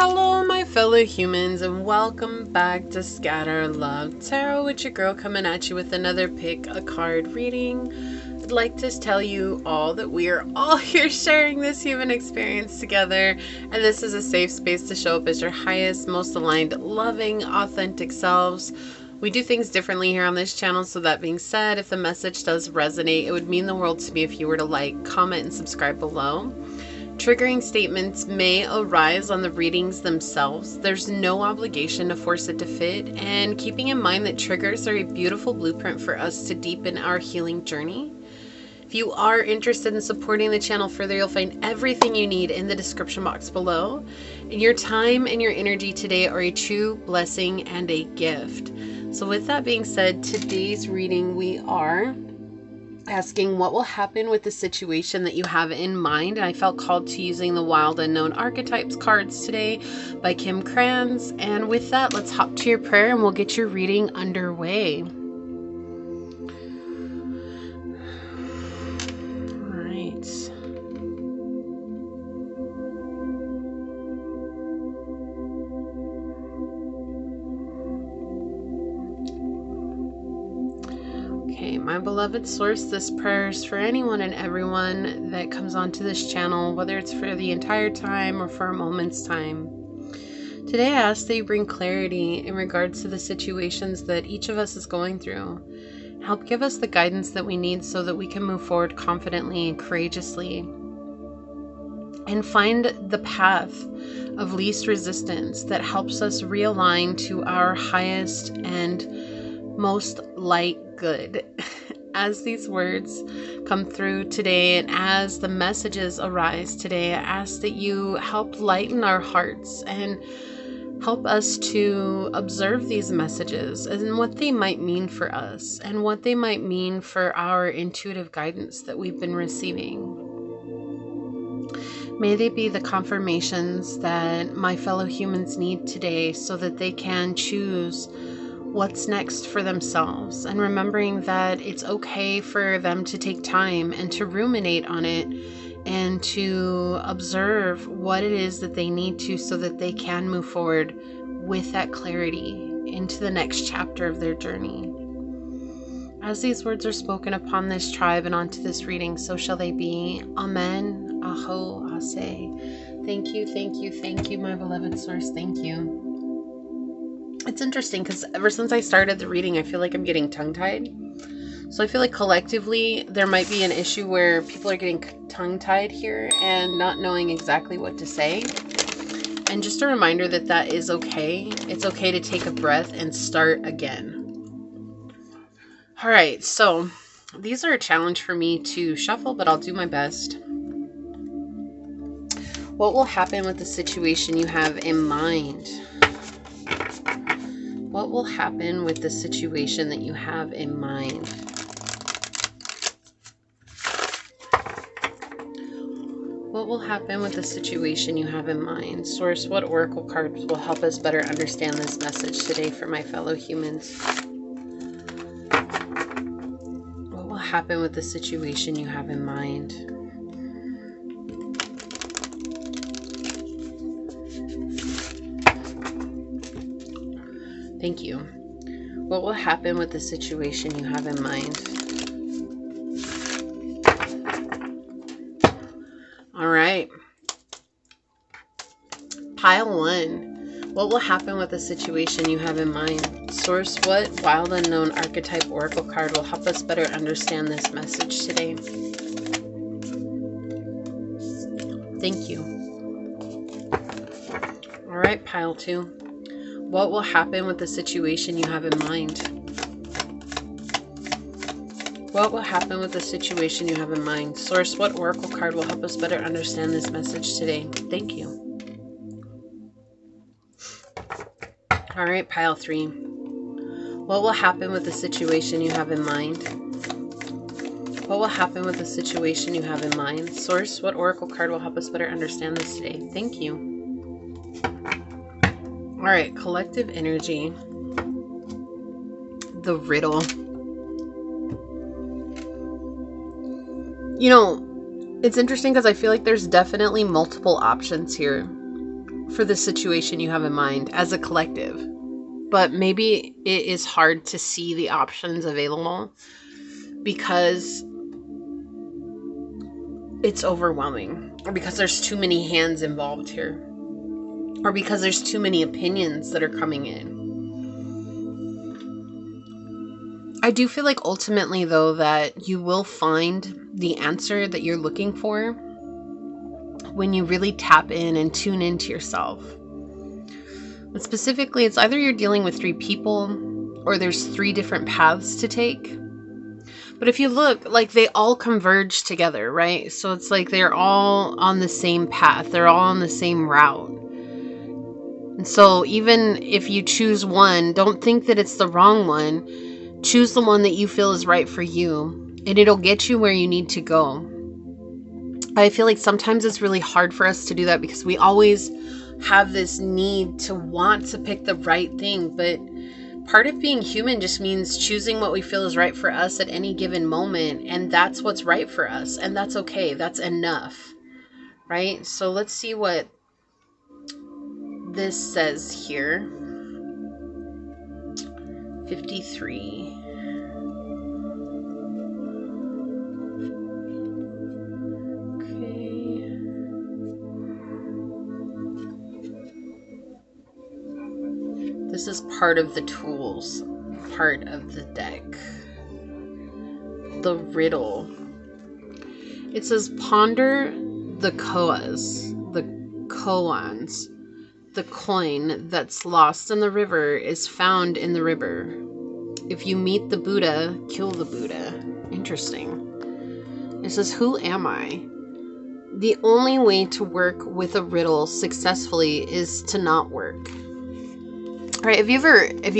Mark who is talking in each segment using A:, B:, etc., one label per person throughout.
A: Hello my fellow humans, and welcome back to Scatter Love Tarot with your girl, coming at you with another pick a card reading. I'd like to tell you all that we are all here sharing this human experience together, and this is a safe space to show up as your highest, most aligned, loving, authentic selves. We do things differently here on this channel, so that being said, if the message does resonate, it would mean the world to me if you were to like, comment, and subscribe below. Triggering statements may arise on the readings themselves. There's no obligation to force it to fit, and keeping in mind that triggers are a beautiful blueprint for us to deepen our healing journey. If you are interested in supporting the channel further, you'll find everything you need in the description box below. And your time and your energy today are a true blessing and a gift. So with that being said, today's reading we are asking what will happen with the situation that you have in mind. And I felt called to using the Wild Unknown Archetypes cards today by Kim Kranz. And with that, let's hop to your prayer and we'll get your reading underway. All right. Okay, my beloved source, this prayer is for anyone and everyone that comes onto this channel, whether it's for the entire time or for a moment's time. Today I ask that you bring clarity in regards to the situations that each of us is going through. Help give us the guidance that we need so that we can move forward confidently and courageously, and find the path of least resistance that helps us realign to our highest and most light good. As these words come through today and as the messages arise today, I ask that you help lighten our hearts and help us to observe these messages and what they might mean for us and what they might mean for our intuitive guidance that we've been receiving. May they be the confirmations that my fellow humans need today so that they can choose what's next for themselves, and remembering that it's okay for them to take time and to ruminate on it and to observe what it is that they need to so that they can move forward with that clarity into the next chapter of their journey. As these words are spoken upon this tribe and onto this reading, so shall they be. Amen. Aho, Ase. Thank you, thank you, thank you, my beloved source. Thank you. It's interesting because ever since I started the reading, I feel like I'm getting tongue-tied. So I feel like collectively there might be an issue where people are getting tongue-tied here and not knowing exactly what to say. And just a reminder that that is okay. It's okay to take a breath and start again. All right, so these are a challenge for me to shuffle, but I'll do my best. What will happen with the situation you have in mind? What will happen with the situation that you have in mind? What will happen with the situation you have in mind? Source, what oracle cards will help us better understand this message today for my fellow humans? What will happen with the situation you have in mind? Thank you. What will happen with the situation you have in mind? All right. Pile 1. What will happen with the situation you have in mind? Source, what Wild Unknown Archetype Oracle card will help us better understand this message today? Thank you. All right, pile 2. What will happen with the situation you have in mind? What will happen with the situation you have in mind? Source, what oracle card will help us better understand this message today? Thank you. All right, pile 3. What will happen with the situation you have in mind? What will happen with the situation you have in mind? Source, what oracle card will help us better understand this today? Thank you. All right, collective energy. The riddle. You know, it's interesting because I feel like there's definitely multiple options here for the situation you have in mind as a collective. But maybe it is hard to see the options available because it's overwhelming, or because there's too many hands involved here, or because there's too many opinions that are coming in. I do feel like ultimately, though, that you will find the answer that you're looking for when you really tap in and tune into yourself. But specifically, it's either you're dealing with 3 people or there's 3 different paths to take. But if you look, like, they all converge together, right? So it's like they're all on the same path. They're all on the same route. And so even if you choose one, don't think that it's the wrong one. Choose the one that you feel is right for you, and it'll get you where you need to go. I feel like sometimes it's really hard for us to do that because we always have this need to want to pick the right thing, but part of being human just means choosing what we feel is right for us at any given moment, and that's what's right for us, and that's okay. That's enough, right? So let's see what this says here. 53. Okay. This is part of the tools, part of the deck. The riddle. It says, ponder the koans. The coin that's lost in the river is found in the river. If you meet the Buddha, kill the Buddha. Interesting. It says, who am I? The only way to work with a riddle successfully is to not work. All right, have you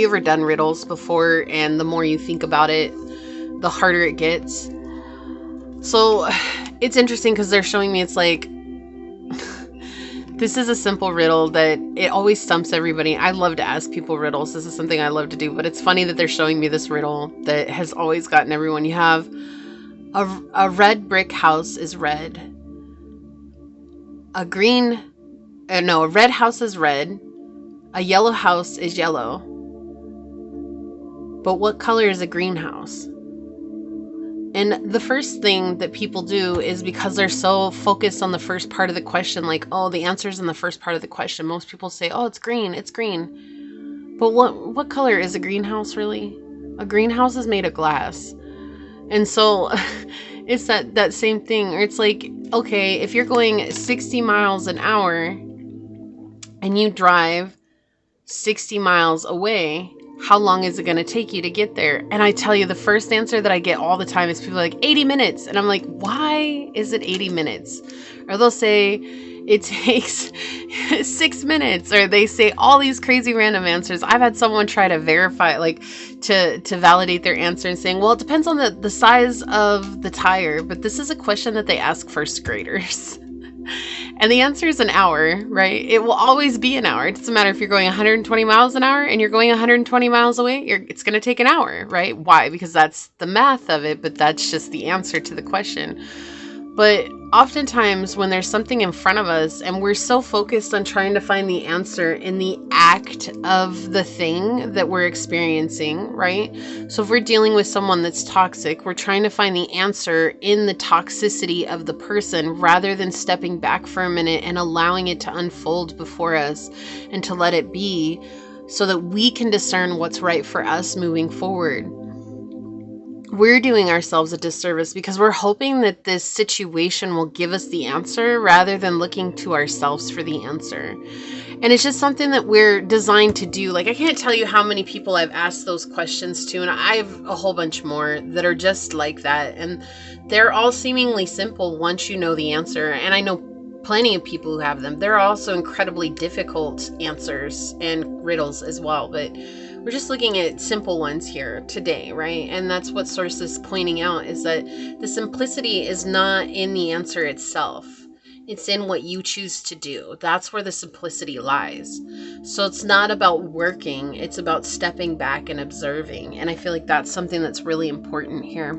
A: ever done riddles before, and the more you think about it, the harder it gets? So it's interesting because they're showing me, it's like, this is a simple riddle that it always stumps everybody. I love to ask people riddles. This is something I love to do, but it's funny that they're showing me this riddle that has always gotten everyone. You have a red brick house is red. A red house is red. A yellow house is yellow. But what color is a greenhouse? And the first thing that people do is, because they're so focused on the first part of the question, like, oh, the answer's in the first part of the question. Most people say, oh, it's green, it's green. But what color is a greenhouse really? A greenhouse is made of glass. And so it's that same thing. Or it's like, okay, if you're going 60 miles an hour and you drive 60 miles away, how long is it going to take you to get there? And I tell you, the first answer that I get all the time is people are like, 80 minutes. And I'm like, why is it 80 minutes? Or they'll say it takes 6 minutes, or they say all these crazy random answers. I've had someone try to verify, like to validate their answer, and saying, well, it depends on the size of the tire. But this is a question that they ask first graders. And the answer is an hour, right? It will always be an hour. It doesn't matter if you're going 120 miles an hour and you're going 120 miles away, it's going to take an hour, right? Why? Because that's the math of it, but that's just the answer to the question. But oftentimes when there's something in front of us and we're so focused on trying to find the answer in the act of the thing that we're experiencing, right? So if we're dealing with someone that's toxic, we're trying to find the answer in the toxicity of the person rather than stepping back for a minute and allowing it to unfold before us and to let it be, so that we can discern what's right for us moving forward. We're doing ourselves a disservice because we're hoping that this situation will give us the answer rather than looking to ourselves for the answer. And it's just something that we're designed to do. Like, I can't tell you how many people I've asked those questions to, and I have a whole bunch more that are just like that. And they're all seemingly simple once you know the answer. And I know plenty of people who have them. There are also incredibly difficult answers and riddles as well, but we're just looking at simple ones here today, right? And that's what Source is pointing out, is that the simplicity is not in the answer itself. It's in what you choose to do. That's where the simplicity lies. So it's not about working, it's about stepping back and observing. And I feel like that's something that's really important here.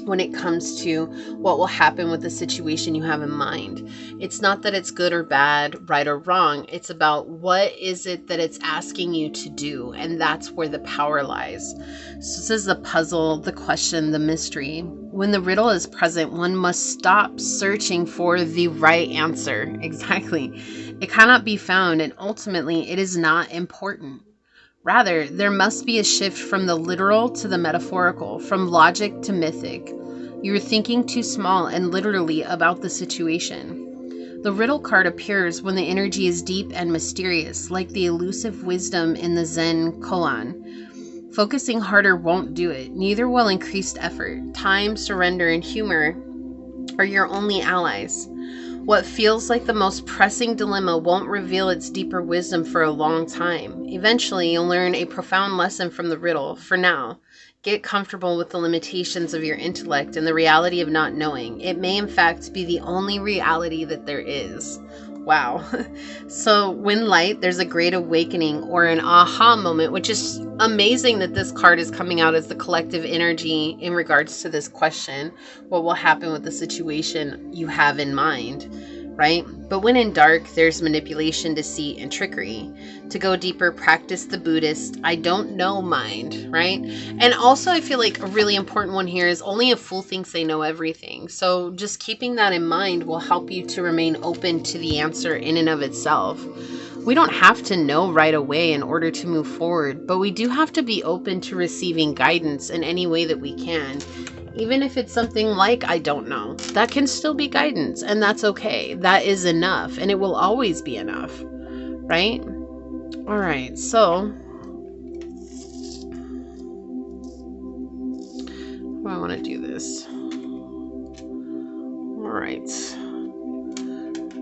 A: when it comes to what will happen with the situation you have in mind. It's not that it's good or bad, right or wrong. It's about what is it that it's asking you to do, and that's where the power lies. So this is the puzzle, the question, the mystery. When the riddle is present, one must stop searching for the right answer. Exactly. It cannot be found, and ultimately it is not important. Rather, there must be a shift from the literal to the metaphorical, from logic to mythic. You're thinking too small and literally about the situation. The riddle card appears when the energy is deep and mysterious, like the elusive wisdom in the Zen koan. Focusing harder won't do it. Neither will increased effort. Time, surrender, and humor are your only allies. What feels like the most pressing dilemma won't reveal its deeper wisdom for a long time. Eventually, you'll learn a profound lesson from the riddle. For now, get comfortable with the limitations of your intellect and the reality of not knowing. It may, in fact, be the only reality that there is. Wow. So when light, there's a great awakening or an aha moment, which is amazing that this card is coming out as the collective energy in regards to this question. What will happen with the situation you have in mind, right? But when in dark, there's manipulation, deceit, and trickery. To go deeper, practice the Buddhist I don't know mind, right? And also I feel like a really important one here is only a fool thinks they know everything. So just keeping that in mind will help you to remain open to the answer in and of itself. We don't have to know right away in order to move forward, but we do have to be open to receiving guidance in any way that we can. Even if it's something like, I don't know, that can still be guidance, and that's okay. That is enough, and it will always be enough, right? All right, so I want to do this. All right.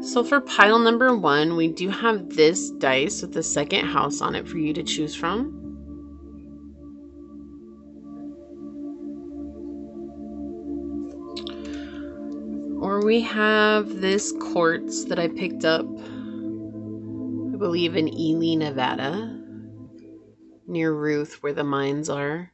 A: So for pile number 1, we do have this dice with the second house on it for you to choose from. Or we have this quartz that I picked up, I believe in Ely, Nevada, near Ruth, where the mines are.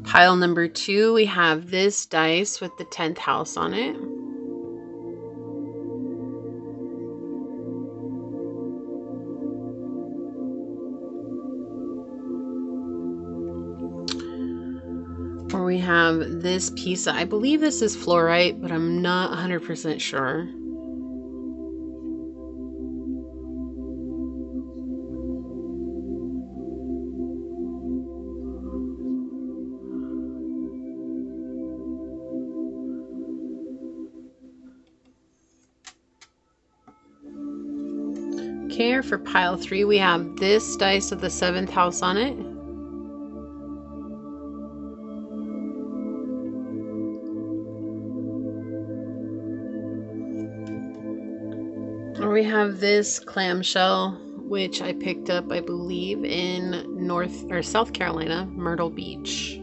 A: Pile number 2, we have this dice with the 10th house on it. Or we have this piece, I believe this is fluorite, but I'm not 100% sure. Okay, for pile 3, we have this dice with the 7th house on it. Or we have this clamshell, which I picked up, I believe, in South Carolina, Myrtle Beach.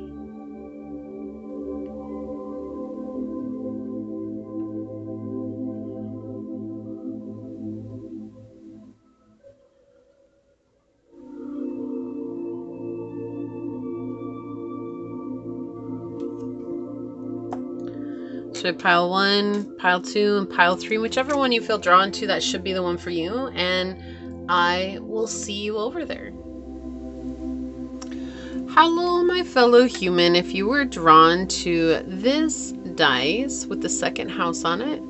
A: So pile 1, pile 2, and pile 3, whichever one you feel drawn to, that should be the one for you. And I will see you over there. Hello, my fellow human. If you were drawn to this dice with the 2nd house on it,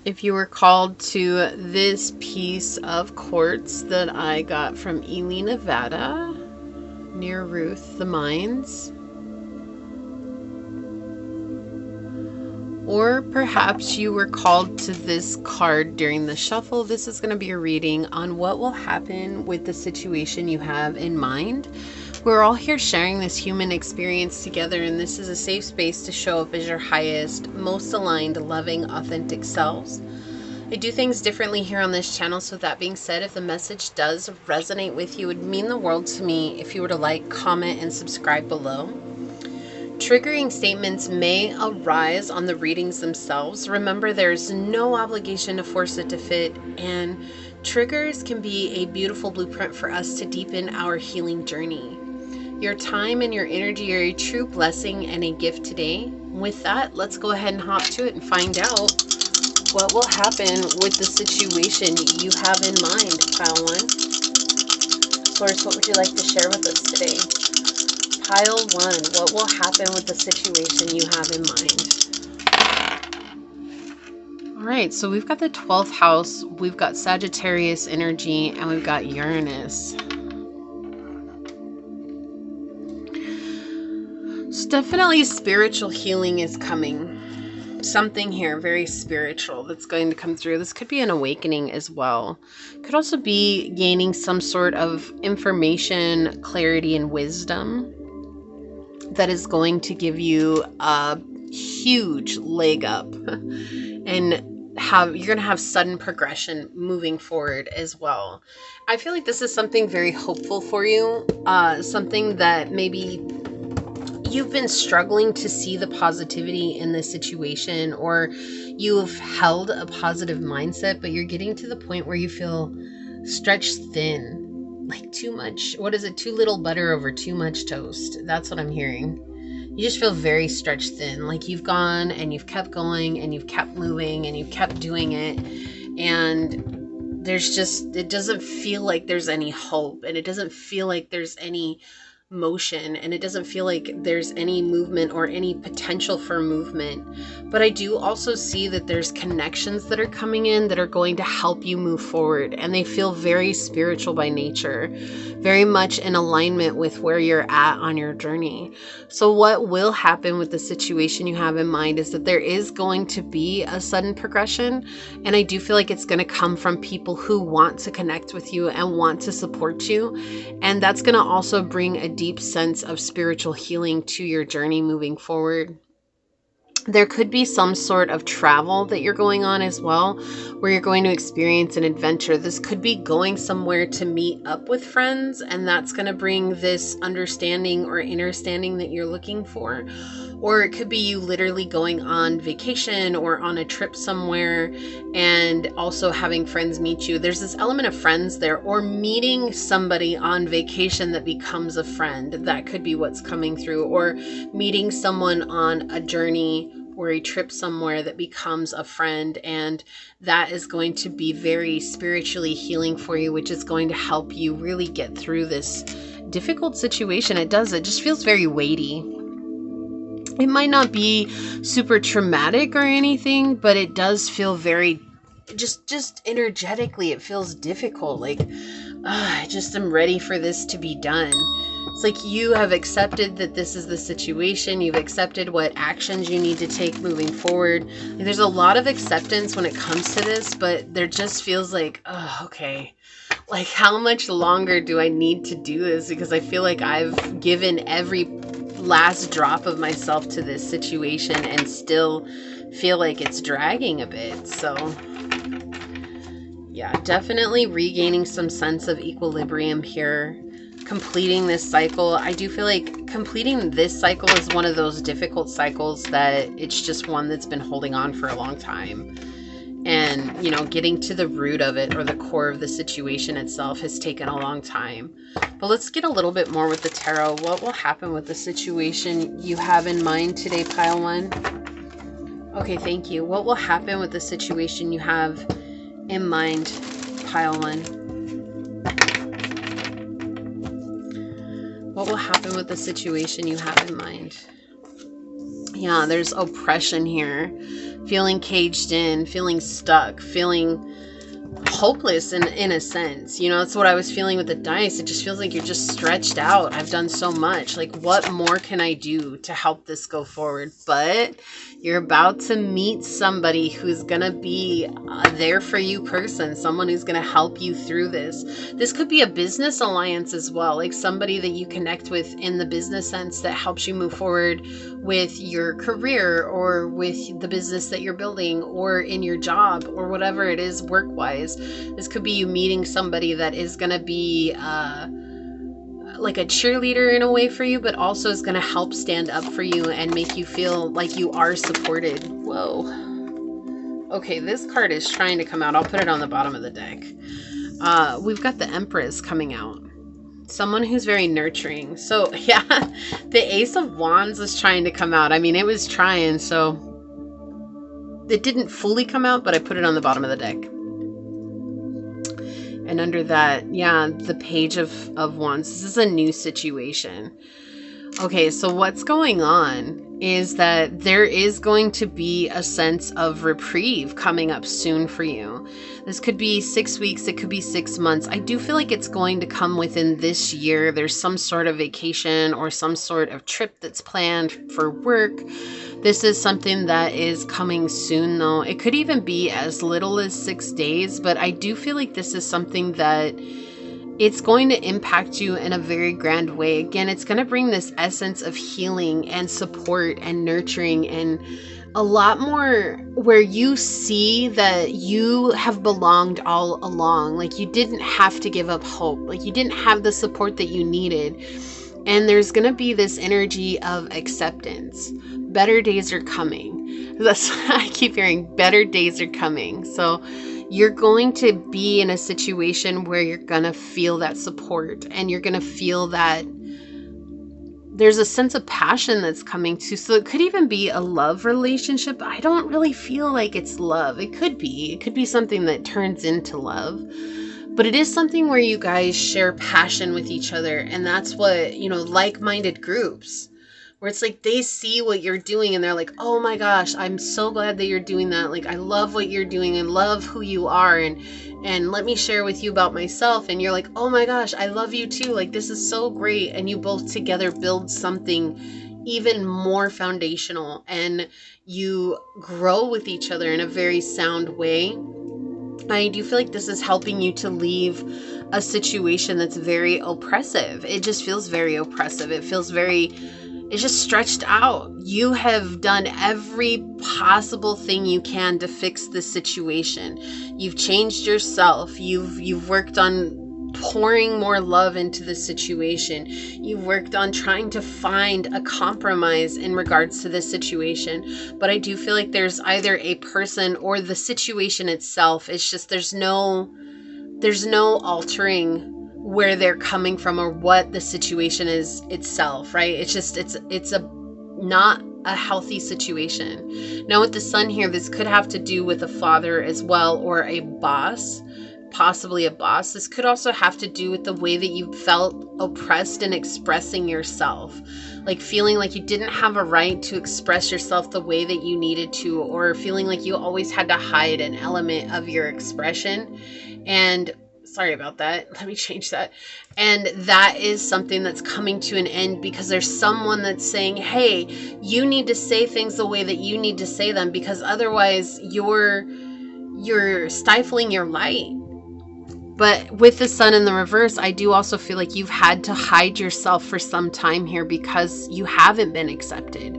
A: if you were called to this piece of quartz that I got from Ely, Nevada, near Ruth, the mines, or perhaps you were called to this card during the shuffle, this is going to be a reading on what will happen with the situation you have in mind. We're all here sharing this human experience together, and this is a safe space to show up as your highest, most aligned, loving, authentic selves. I do things differently here on this channel, so with that being said, if the message does resonate with you, it would mean the world to me if you were to like, comment, and subscribe below. Triggering statements may arise on the readings themselves. Remember, there's no obligation to force it to fit, and triggers can be a beautiful blueprint for us to deepen our healing journey. Your time and your energy are a true blessing and a gift today. With that, let's go ahead and hop to it and find out what will happen with the situation you have in mind, pile 1. Source, what would you like to share with us today? Pile 1, what will happen with the situation you have in mind? All right, so we've got the 12th house, we've got Sagittarius energy, and we've got Uranus. So definitely spiritual healing is coming. Something here very spiritual that's going to come through. This could be an awakening as well. Could also be gaining some sort of information, clarity, and wisdom that is going to give you a huge leg up and you're going to have sudden progression moving forward as well. I feel like this is something very hopeful for you, something that maybe you've been struggling to see the positivity in this situation, or you've held a positive mindset, but you're getting to the point where you feel stretched thin, like too much. What is it? Too little butter over too much toast. That's what I'm hearing. You just feel very stretched thin, like you've gone and you've kept going and you've kept moving and you've kept doing it. And it doesn't feel like there's any hope, and it doesn't feel like there's any motion, and it doesn't feel like there's any movement or any potential for movement. But I do also see that there's connections that are coming in that are going to help you move forward, and they feel very spiritual by nature, very much in alignment with where you're at on your journey. So what will happen with the situation you have in mind is that there is going to be a sudden progression, and I do feel like it's going to come from people who want to connect with you and want to support you, and that's going to also bring a deep sense of spiritual healing to your journey moving forward. There could be some sort of travel that you're going on as well, where you're going to experience an adventure. This could be going somewhere to meet up with friends, and that's going to bring this understanding or understanding that you're looking for. Or it could be you literally going on vacation or on a trip somewhere and also having friends meet you. There's this element of friends there, or meeting somebody on vacation that becomes a friend. That could be what's coming through. Or meeting someone on a journey or a trip somewhere that becomes a friend, and that is going to be very spiritually healing for you, which is going to help you really get through this difficult situation. It just feels very weighty. It might not be super traumatic or anything, but it does feel very, just energetically, it feels difficult. Like, I just am ready for this to be done. It's like you have accepted that this is the situation. You've accepted what actions you need to take moving forward. Like, there's a lot of acceptance when it comes to this, but there just feels like, oh, okay. Like, how much longer do I need to do this? Because I feel like I've given every last drop of myself to this situation and still feel like it's dragging a bit. So yeah, definitely regaining some sense of equilibrium here. Completing this cycle. I do feel like completing this cycle is one of those difficult cycles that it's just one that's been holding on for a long time. And, you know, getting to the root of it or the core of the situation itself has taken a long time. But let's get a little bit more with the tarot. What will happen with the situation you have in mind today, pile 1? Okay, thank you. What will happen with the situation you have in mind, pile 1? What will happen with the situation you have in mind? Yeah, there's oppression here. Feeling caged in, feeling stuck, feeling hopeless in a sense. You know, that's what I was feeling with the dice. It just feels like you're just stretched out. I've done so much. Like, what more can I do to help this go forward? But you're about to meet somebody who's going to be there for you person, someone who's going to help you through this. This could be a business alliance as well, like somebody that you connect with in the business sense that helps you move forward with your career or with the business that you're building or in your job or whatever it is work-wise. This could be you meeting somebody that is going to be like a cheerleader in a way for you, but also is going to help stand up for you and make you feel like you are supported. Whoa. Okay, this card is trying to come out. I'll put it on the bottom of the deck. We've got the Empress coming out. Someone who's very nurturing. So yeah, the Ace of Wands is trying to come out. I mean, it was trying, so it didn't fully come out, but I put it on the bottom of the deck. And under that, yeah, the Page of Wands. This is a new situation. Okay, so what's going on is that there is going to be a sense of reprieve coming up soon for you. This could be 6 weeks, it could be 6 months. I do feel like it's going to come within this year. There's some sort of vacation or some sort of trip that's planned for work. This is something that is coming soon, though. It could even be as little as 6 days, but I do feel like this is something that it's going to impact you in a very grand way. Again, it's going to bring this essence of healing and support and nurturing and a lot more where you see that you have belonged all along. Like you didn't have to give up hope. Like you didn't have the support that you needed. And there's going to be this energy of acceptance. Better days are coming. That's I keep hearing better days are coming. So you're going to be in a situation where you're going to feel that support and you're going to feel that there's a sense of passion that's coming too. So it could even be a love relationship. I don't really feel like it's love. It could be something that turns into love. But it is something where you guys share passion with each other. And that's what, like-minded groups, where it's like they see what you're doing and they're like, oh my gosh, I'm so glad that you're doing that. Like, I love what you're doing and love who you are. And let me share with you about myself. And you're like, oh my gosh, I love you too. Like, this is so great. And you both together build something even more foundational and you grow with each other in a very sound way. I do feel like this is helping you to leave a situation that's very oppressive. It just feels very oppressive. It feels it's just stretched out. You have done every possible thing you can to fix this situation. You've changed yourself. You've worked on pouring more love into the situation. You've worked on trying to find a compromise in regards to this situation. But I do feel like there's either a person or the situation itself. It's just there's no altering where they're coming from or what the situation is itself, right? It's just it's not a healthy situation. Now with the Sun here, this could have to do with a father as well, or a boss, possibly a boss. This could also have to do with the way that you felt oppressed in expressing yourself, like feeling like you didn't have a right to express yourself the way that you needed to, or feeling like you always had to hide an element of your expression. And sorry about that. Let me change that. And that is something that's coming to an end because there's someone that's saying, hey, you need to say things the way that you need to say them, because otherwise you're stifling your light. But with the Sun in the reverse, I do also feel like you've had to hide yourself for some time here because you haven't been accepted.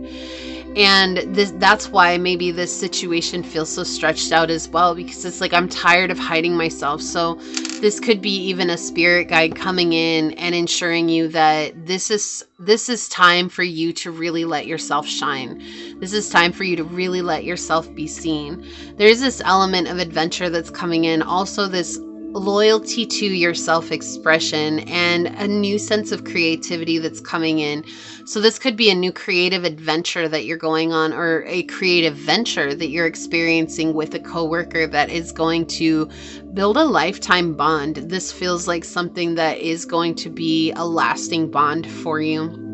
A: And that's why maybe this situation feels so stretched out as well, because it's like, I'm tired of hiding myself. So this could be even a spirit guide coming in and ensuring you that this is time for you to really let yourself shine. This is time for you to really let yourself be seen. There's this element of adventure that's coming in. Also this loyalty to your self-expression and a new sense of creativity that's coming in. So this could be a new creative adventure that you're going on, or a creative venture that you're experiencing with a coworker that is going to build a lifetime bond. This feels like something that is going to be a lasting bond for you.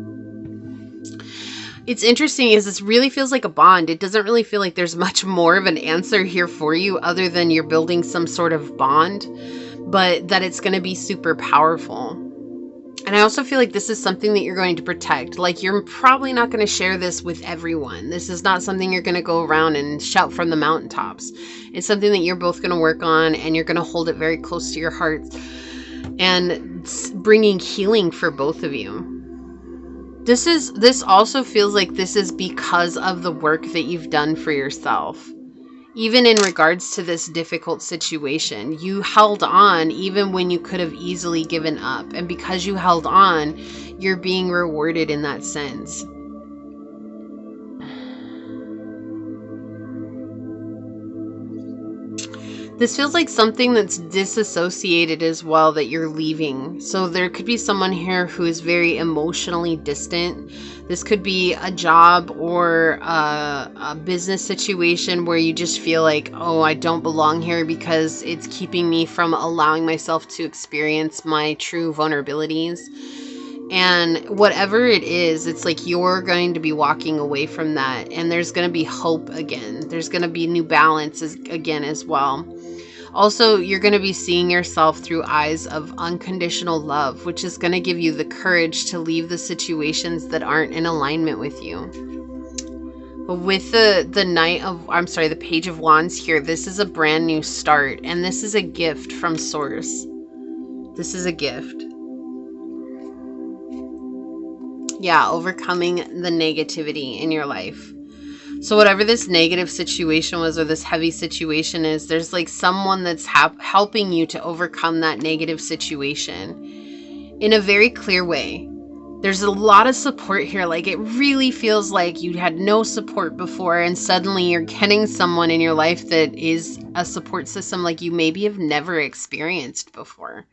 A: It's interesting is this really feels like a bond. It doesn't really feel like there's much more of an answer here for you other than you're building some sort of bond, but that it's going to be super powerful. And I also feel like this is something that you're going to protect. Like, you're probably not going to share this with everyone. This is not something you're going to go around and shout from the mountaintops. It's something that you're both going to work on, and you're going to hold it very close to your hearts and bringing healing for both of you. This also feels like this is because of the work that you've done for yourself. even in regards to this difficult situation. You held on even when you could have easily given up. And because you held on, you're being rewarded in that sense. This feels like something that's disassociated as well, that you're leaving. So there could be someone here who is very emotionally distant. This could be a job or a business situation where you just feel like, oh, I don't belong here because it's keeping me from allowing myself to experience my true vulnerabilities. And whatever it is, it's like you're going to be walking away from that. And there's going to be hope again. There's going to be new balance again as well. Also, you're going to be seeing yourself through eyes of unconditional love, which is going to give you the courage to leave the situations that aren't in alignment with you. But with the Page of Wands here, this is a brand new start, and this is a gift from Source. This is a gift. Yeah, overcoming the negativity in your life. So whatever this negative situation was, or this heavy situation is, there's like someone that's helping you to overcome that negative situation in a very clear way. There's a lot of support here. Like, it really feels like you had no support before, and suddenly you're getting someone in your life that is a support system like you maybe have never experienced before.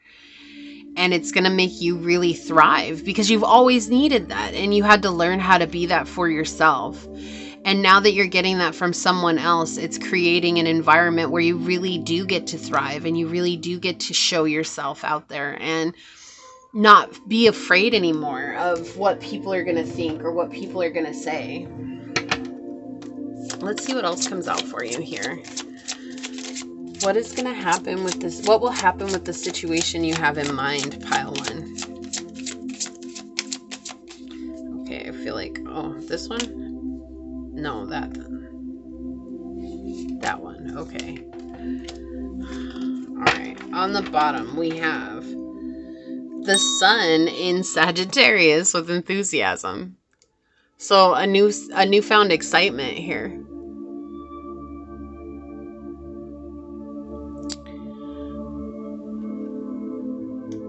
A: And it's going to make you really thrive because you've always needed that, and you had to learn how to be that for yourself. And now that you're getting that from someone else, it's creating an environment where you really do get to thrive, and you really do get to show yourself out there and not be afraid anymore of what people are going to think or what people are going to say. Let's see what else comes out for you here. What is going to happen with this? What will happen with the situation you have in mind, pile 1? Okay, I feel like, oh, this one? No, that one. Okay. All right. On the bottom, we have the Sun in Sagittarius with enthusiasm. So a newfound excitement here.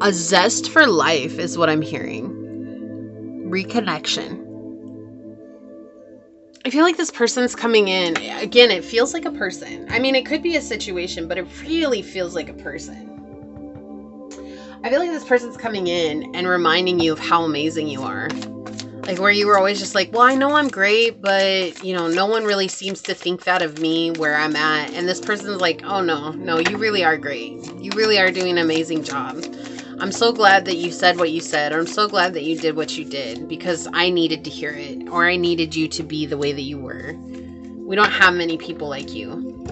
A: A zest for life is what I'm hearing. Reconnection. I feel like this person's coming in. Again, it feels like a person. I mean, it could be a situation, but it really feels like a person. I feel like this person's coming in and reminding you of how amazing you are. Like, where you were always just like, well, I know I'm great, but, you know, no one really seems to think that of me where I'm at. And this person's like, oh, no, you really are great. You really are doing an amazing job. I'm so glad that you said what you said, or I'm so glad that you did what you did, because I needed to hear it, or I needed you to be the way that you were. We don't have many people like you.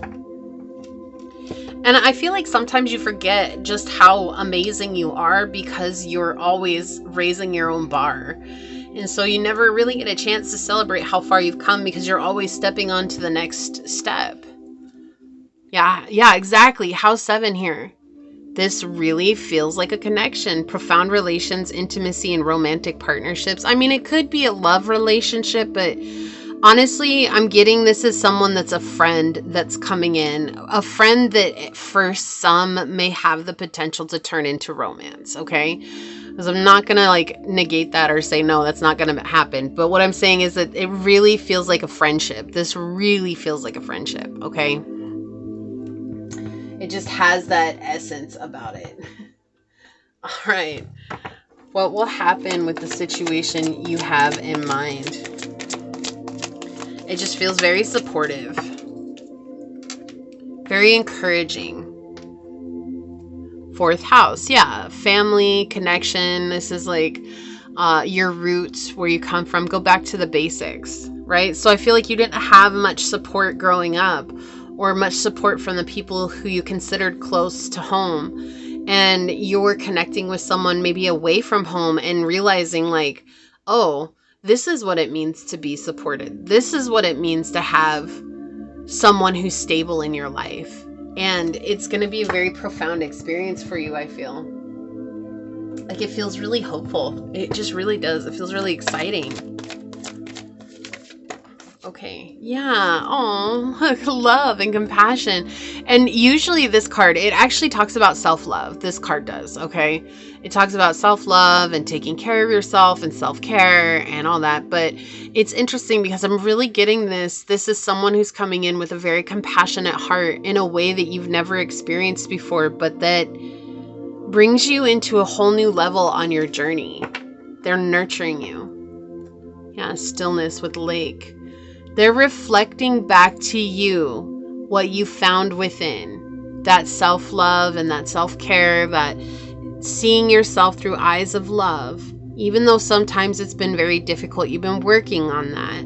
A: And I feel like sometimes you forget just how amazing you are because you're always raising your own bar. And so you never really get a chance to celebrate how far you've come because you're always stepping on to the next step. Yeah, exactly. House 7 here. This really feels like a connection. Profound relations, intimacy, and romantic partnerships. I mean, it could be a love relationship, but honestly, I'm getting this as someone that's a friend that's coming in. A friend that for some may have the potential to turn into romance, okay? Because I'm not going to like negate that or say, no, that's not going to happen. But what I'm saying is that it really feels like a friendship. This really feels like a friendship, okay? It just has that essence about it. All right. What will happen with the situation you have in mind? It just feels very supportive. Very encouraging. 4th house. Yeah. Family, connection. This is like your roots, where you come from. Go back to the basics, right? So I feel like you didn't have much support growing up, or much support from the people who you considered close to home. And you're connecting with someone maybe away from home and realizing like, oh, this is what it means to be supported. This is what it means to have someone who's stable in your life. And it's going to be a very profound experience for you, I feel. Like, it feels really hopeful. It just really does. It feels really exciting. Okay. Yeah. Oh, love and compassion. And usually this card, it actually talks about self-love. This card does. Okay. It talks about self-love and taking care of yourself and self-care and all that. But it's interesting because I'm really getting this. This is someone who's coming in with a very compassionate heart in a way that you've never experienced before, but that brings you into a whole new level on your journey. They're nurturing you. Yeah. Stillness with lake. They're reflecting back to you what you found within. That self-love and that self-care, that seeing yourself through eyes of love. Even though sometimes it's been very difficult, you've been working on that.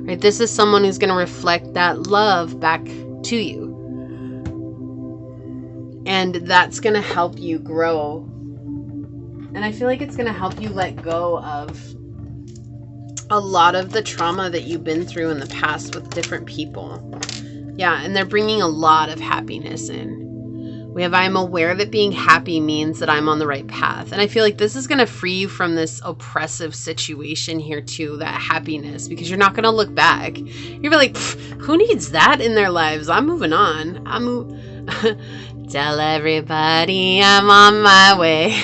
A: Right? This is someone who's going to reflect that love back to you. And that's going to help you grow. And I feel like it's going to help you let go of a lot of the trauma that you've been through in the past with different people. Yeah, and they're bringing a lot of happiness in. We have, I am aware that being happy means that I'm on the right path. And I feel like this is going to free you from this oppressive situation here too, that happiness, because you're not going to look back. You're like, who needs that in their lives? I'm moving on. Tell everybody I'm on my way.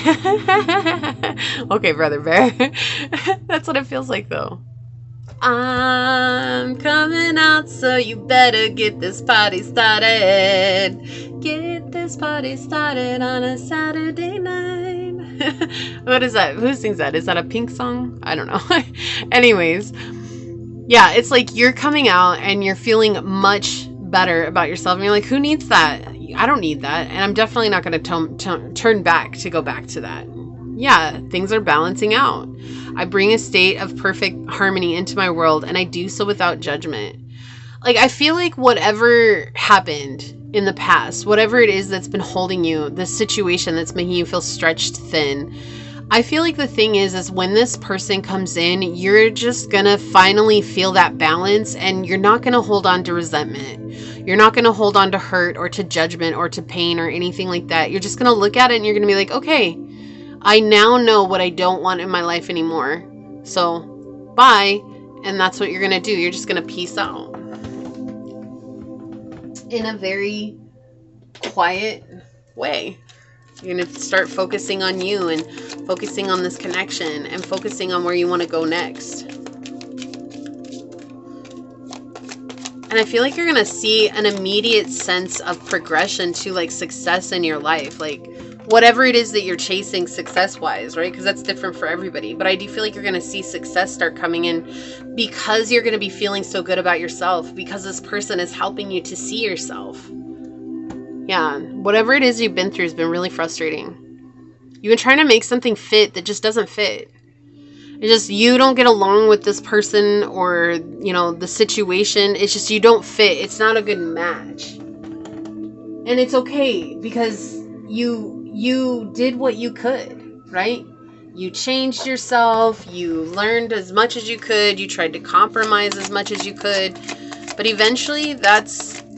A: Okay, Brother Bear. That's what it feels like, though. I'm coming out, so you better get this party started. Get this party started on a Saturday night. What is that? Who sings that? Is that a Pink song? I don't know. Anyways, yeah, it's like you're coming out and you're feeling much better about yourself. And you're like, who needs that? I don't need that. And I'm definitely not going to turn back to go back to that. Yeah, things are balancing out. I bring a state of perfect harmony into my world, and I do so without judgment. Like, I feel like whatever happened in the past, whatever it is that's been holding you, the situation that's making you feel stretched thin, I feel like the thing is when this person comes in, you're just going to finally feel that balance, and you're not going to hold on to resentment. You're not going to hold on to hurt or to judgment or to pain or anything like that. You're just going to look at it and you're going to be like, okay, I now know what I don't want in my life anymore. So, bye. And that's what you're going to do. You're just going to peace out. In a very quiet way. You're going to start focusing on you and focusing on this connection and focusing on where you want to go next. And I feel like you're going to see an immediate sense of progression to like success in your life. Like whatever it is that you're chasing success-wise, right? Because that's different for everybody. But I do feel like you're going to see success start coming in because you're going to be feeling so good about yourself, because this person is helping you to see yourself. Yeah, whatever it is you've been through has been really frustrating. You've been trying to make something fit that just doesn't fit. It's just you don't get along with this person or, you know, the situation. It's just you don't fit. It's not a good match. And it's okay because you did what you could, right? You changed yourself. You learned as much as you could. You tried to compromise as much as you could. But eventually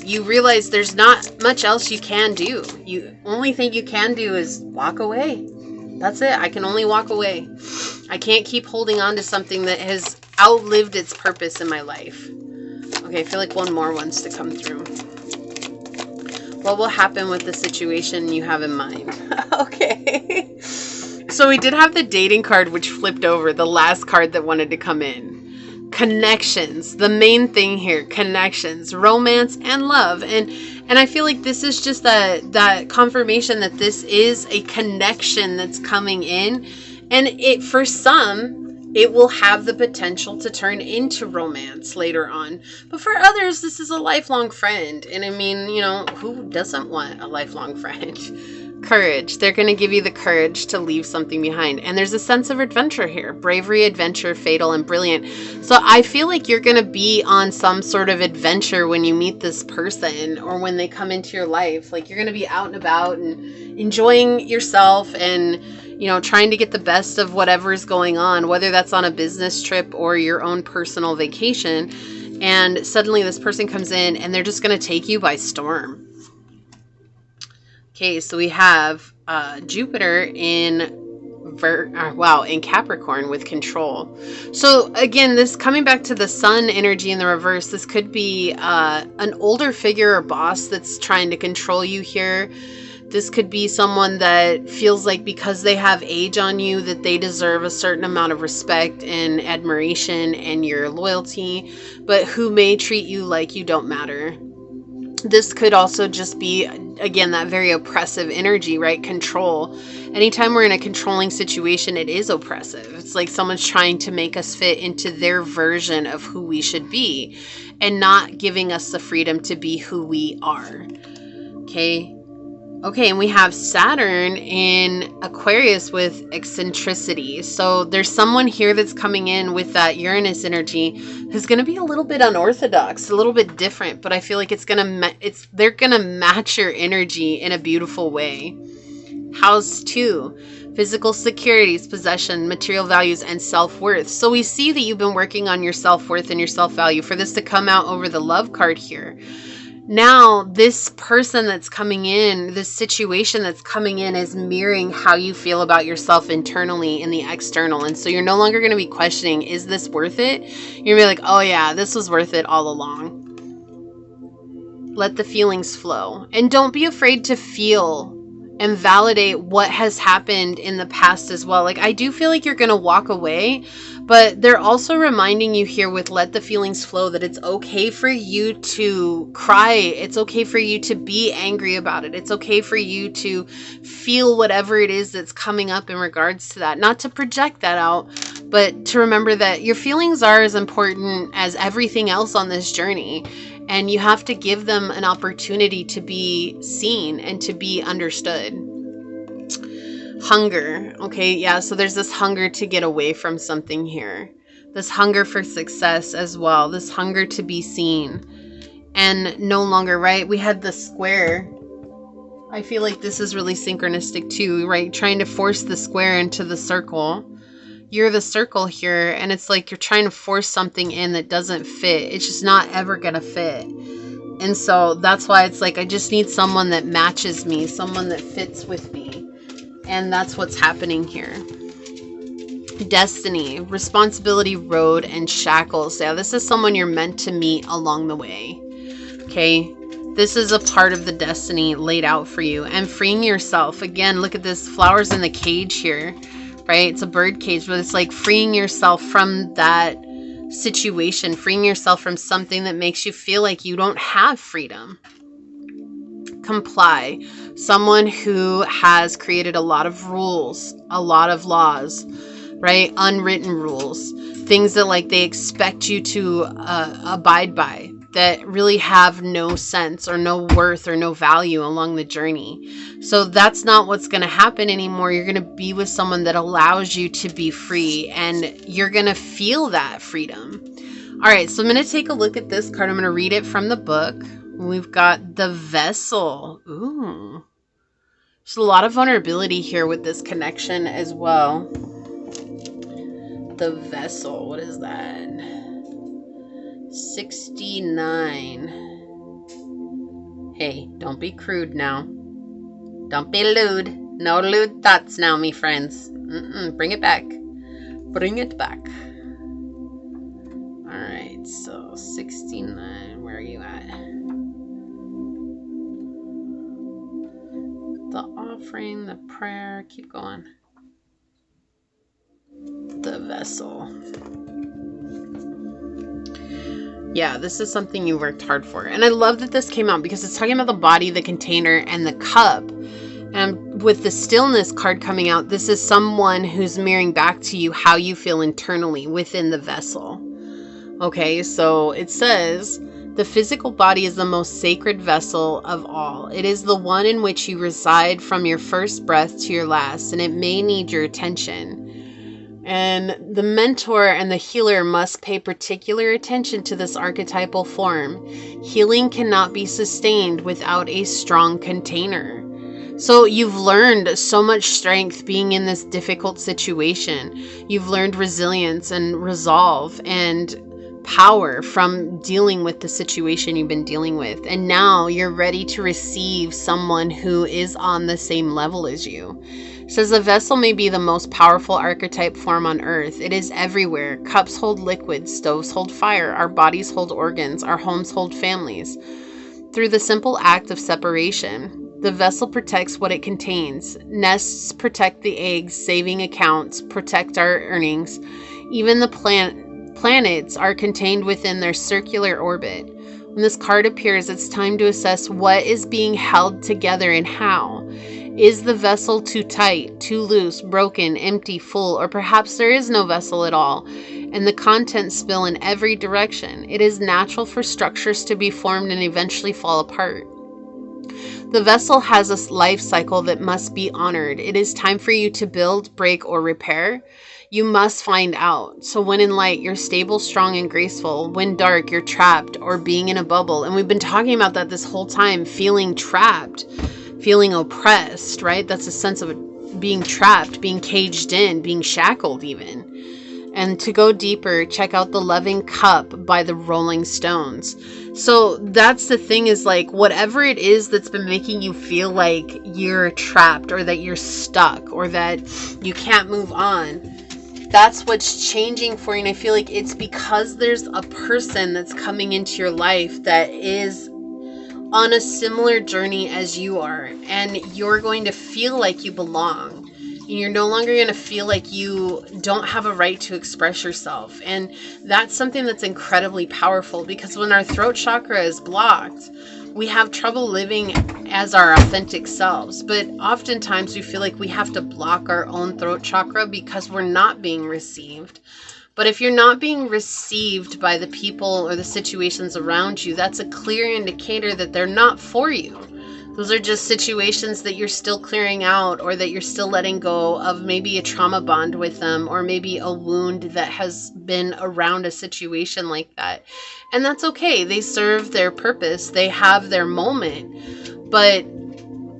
A: you realize there's not much else you can do. You only thing you can do is walk away. That's it. I can only walk away. I can't keep holding on to something that has outlived its purpose in my life. Okay, I feel like one more wants to come through. What will happen with the situation you have in mind? Okay. So we did have the dating card, which flipped over, the last card that wanted to come in. Connections. The main thing here, connections, romance, and love. And I feel like this is just that confirmation that this is a connection that's coming in. And it, for some, it will have the potential to turn into romance later on. But for others, this is a lifelong friend. And I mean, you know, who doesn't want a lifelong friend? Courage. They're going to give you the courage to leave something behind. And there's a sense of adventure here. Bravery, adventure, fatal, and brilliant. So I feel like you're going to be on some sort of adventure when you meet this person or when they come into your life. Like you're going to be out and about and enjoying yourself and, you know, trying to get the best of whatever is going on, whether that's on a business trip or your own personal vacation. And suddenly this person comes in and they're just going to take you by storm. Okay, so we have Jupiter in in Capricorn with control. So again, this coming back to the sun energy in the reverse, this could be an older figure or boss that's trying to control you here. This could be someone that feels like because they have age on you that they deserve a certain amount of respect and admiration and your loyalty, but who may treat you like you don't matter. This could also just be, again, that very oppressive energy, right? Control. Anytime we're in a controlling situation, it is oppressive. It's like someone's trying to make us fit into their version of who we should be and not giving us the freedom to be who we are. Okay. Okay, and we have Saturn in Aquarius with eccentricity. So there's someone here that's coming in with that Uranus energy who's going to be a little bit unorthodox, a little bit different, but I feel like they're going to match your energy in a beautiful way. House 2, physical securities, possession, material values, and self-worth. So we see that you've been working on your self-worth and your self-value for this to come out over the love card here. Now, this person that's coming in, this situation that's coming in is mirroring how you feel about yourself internally in the external. And so you're no longer going to be questioning, is this worth it? You're going to be like, oh yeah, this was worth it all along. Let the feelings flow. And don't be afraid to feel and validate what has happened in the past as well. Like, I do feel like you're going to walk away, but they're also reminding you here with let the feelings flow that it's okay for you to cry. It's okay for you to be angry about it. It's okay for you to feel whatever it is that's coming up in regards to that. Not to project that out, but to remember that your feelings are as important as everything else on this journey. And you have to give them an opportunity to be seen and to be understood. Hunger. Okay, yeah, so there's this hunger to get away from something here. This hunger for success as well. This hunger to be seen. And no longer, right? We had the square. I feel like this is really synchronistic too, right? Trying to force the square into the circle. You're the circle here, and it's like you're trying to force something in that doesn't fit. It's just not ever gonna fit. And so that's why it's like I just need someone that matches me, someone that fits with me. And that's what's happening here. Destiny, responsibility, road, and shackles. Yeah, this is someone you're meant to meet along the way. Okay, this is a part of the destiny laid out for you. And freeing yourself. Again, look at this, flowers in the cage here. Right? It's a bird cage, but it's like freeing yourself from that situation, freeing yourself from something that makes you feel like you don't have freedom. Comply. Someone who has created a lot of rules, a lot of laws, right? Unwritten rules, things that like they expect you to abide by, that really have no sense or no worth or no value along the journey. So that's not what's going to happen anymore. You're going to be with someone that allows you to be free, and you're going to feel that freedom. All right, so I'm going to take a look at this card. I'm going to read it from the book. We've got the Vessel. Ooh. There's a lot of vulnerability here with this connection as well. The Vessel, what is that? 69. Hey, don't be crude now. Don't be lewd. No lewd thoughts now, me friends. Bring it back. Bring it back. Alright, so 69. Where are you at? The offering, the prayer. Keep going. The Vessel. Yeah, this is something you worked hard for. And I love that this came out because it's talking about the body, the container, and the cup. And with the stillness card coming out, this is someone who's mirroring back to you how you feel internally within the vessel. Okay, so it says, the physical body is the most sacred vessel of all. It is the one in which you reside from your first breath to your last, and it may need your attention. And the mentor and the healer must pay particular attention to this archetypal form. Healing cannot be sustained without a strong container. So you've learned so much strength being in this difficult situation. You've learned resilience and resolve and power from dealing with the situation you've been dealing with. And now you're ready to receive someone who is on the same level as you. It says a vessel may be the most powerful archetype form on earth. It is everywhere. Cups hold liquids, stoves hold fire, our bodies hold organs, our homes hold families. Through the simple act of separation, the vessel protects what it contains. Nests protect the eggs, saving accounts protect our earnings. Even the planets are contained within their circular orbit. When this card appears, it's time to assess what is being held together and how. Is the vessel too tight, too loose, broken, empty, full, or perhaps there is no vessel at all, and the contents spill in every direction? It is natural for structures to be formed and eventually fall apart. The vessel has a life cycle that must be honored. It is time for you to build, break, or repair. You must find out. So when in light, you're stable, strong, and graceful. When dark, you're trapped or being in a bubble. And we've been talking about that this whole time, feeling trapped, feeling oppressed, right? That's a sense of being trapped, being caged in, being shackled even. And to go deeper, check out The Loving Cup by the Rolling Stones. So that's the thing, is like, whatever it is that's been making you feel like you're trapped or that you're stuck or that you can't move on, that's what's changing for you. And I feel like it's because there's a person that's coming into your life that is on a similar journey as you are, and you're going to feel like you belong. You're no longer going to feel like you don't have a right to express yourself. And that's something that's incredibly powerful, because when our throat chakra is blocked, we have trouble living as our authentic selves. But oftentimes we feel like we have to block our own throat chakra because we're not being received. But if you're not being received by the people or the situations around you, that's a clear indicator that they're not for you. Those are just situations that you're still clearing out, or that you're still letting go of, maybe a trauma bond with them, or maybe a wound that has been around a situation like that. And that's okay. They serve their purpose. They have their moment. But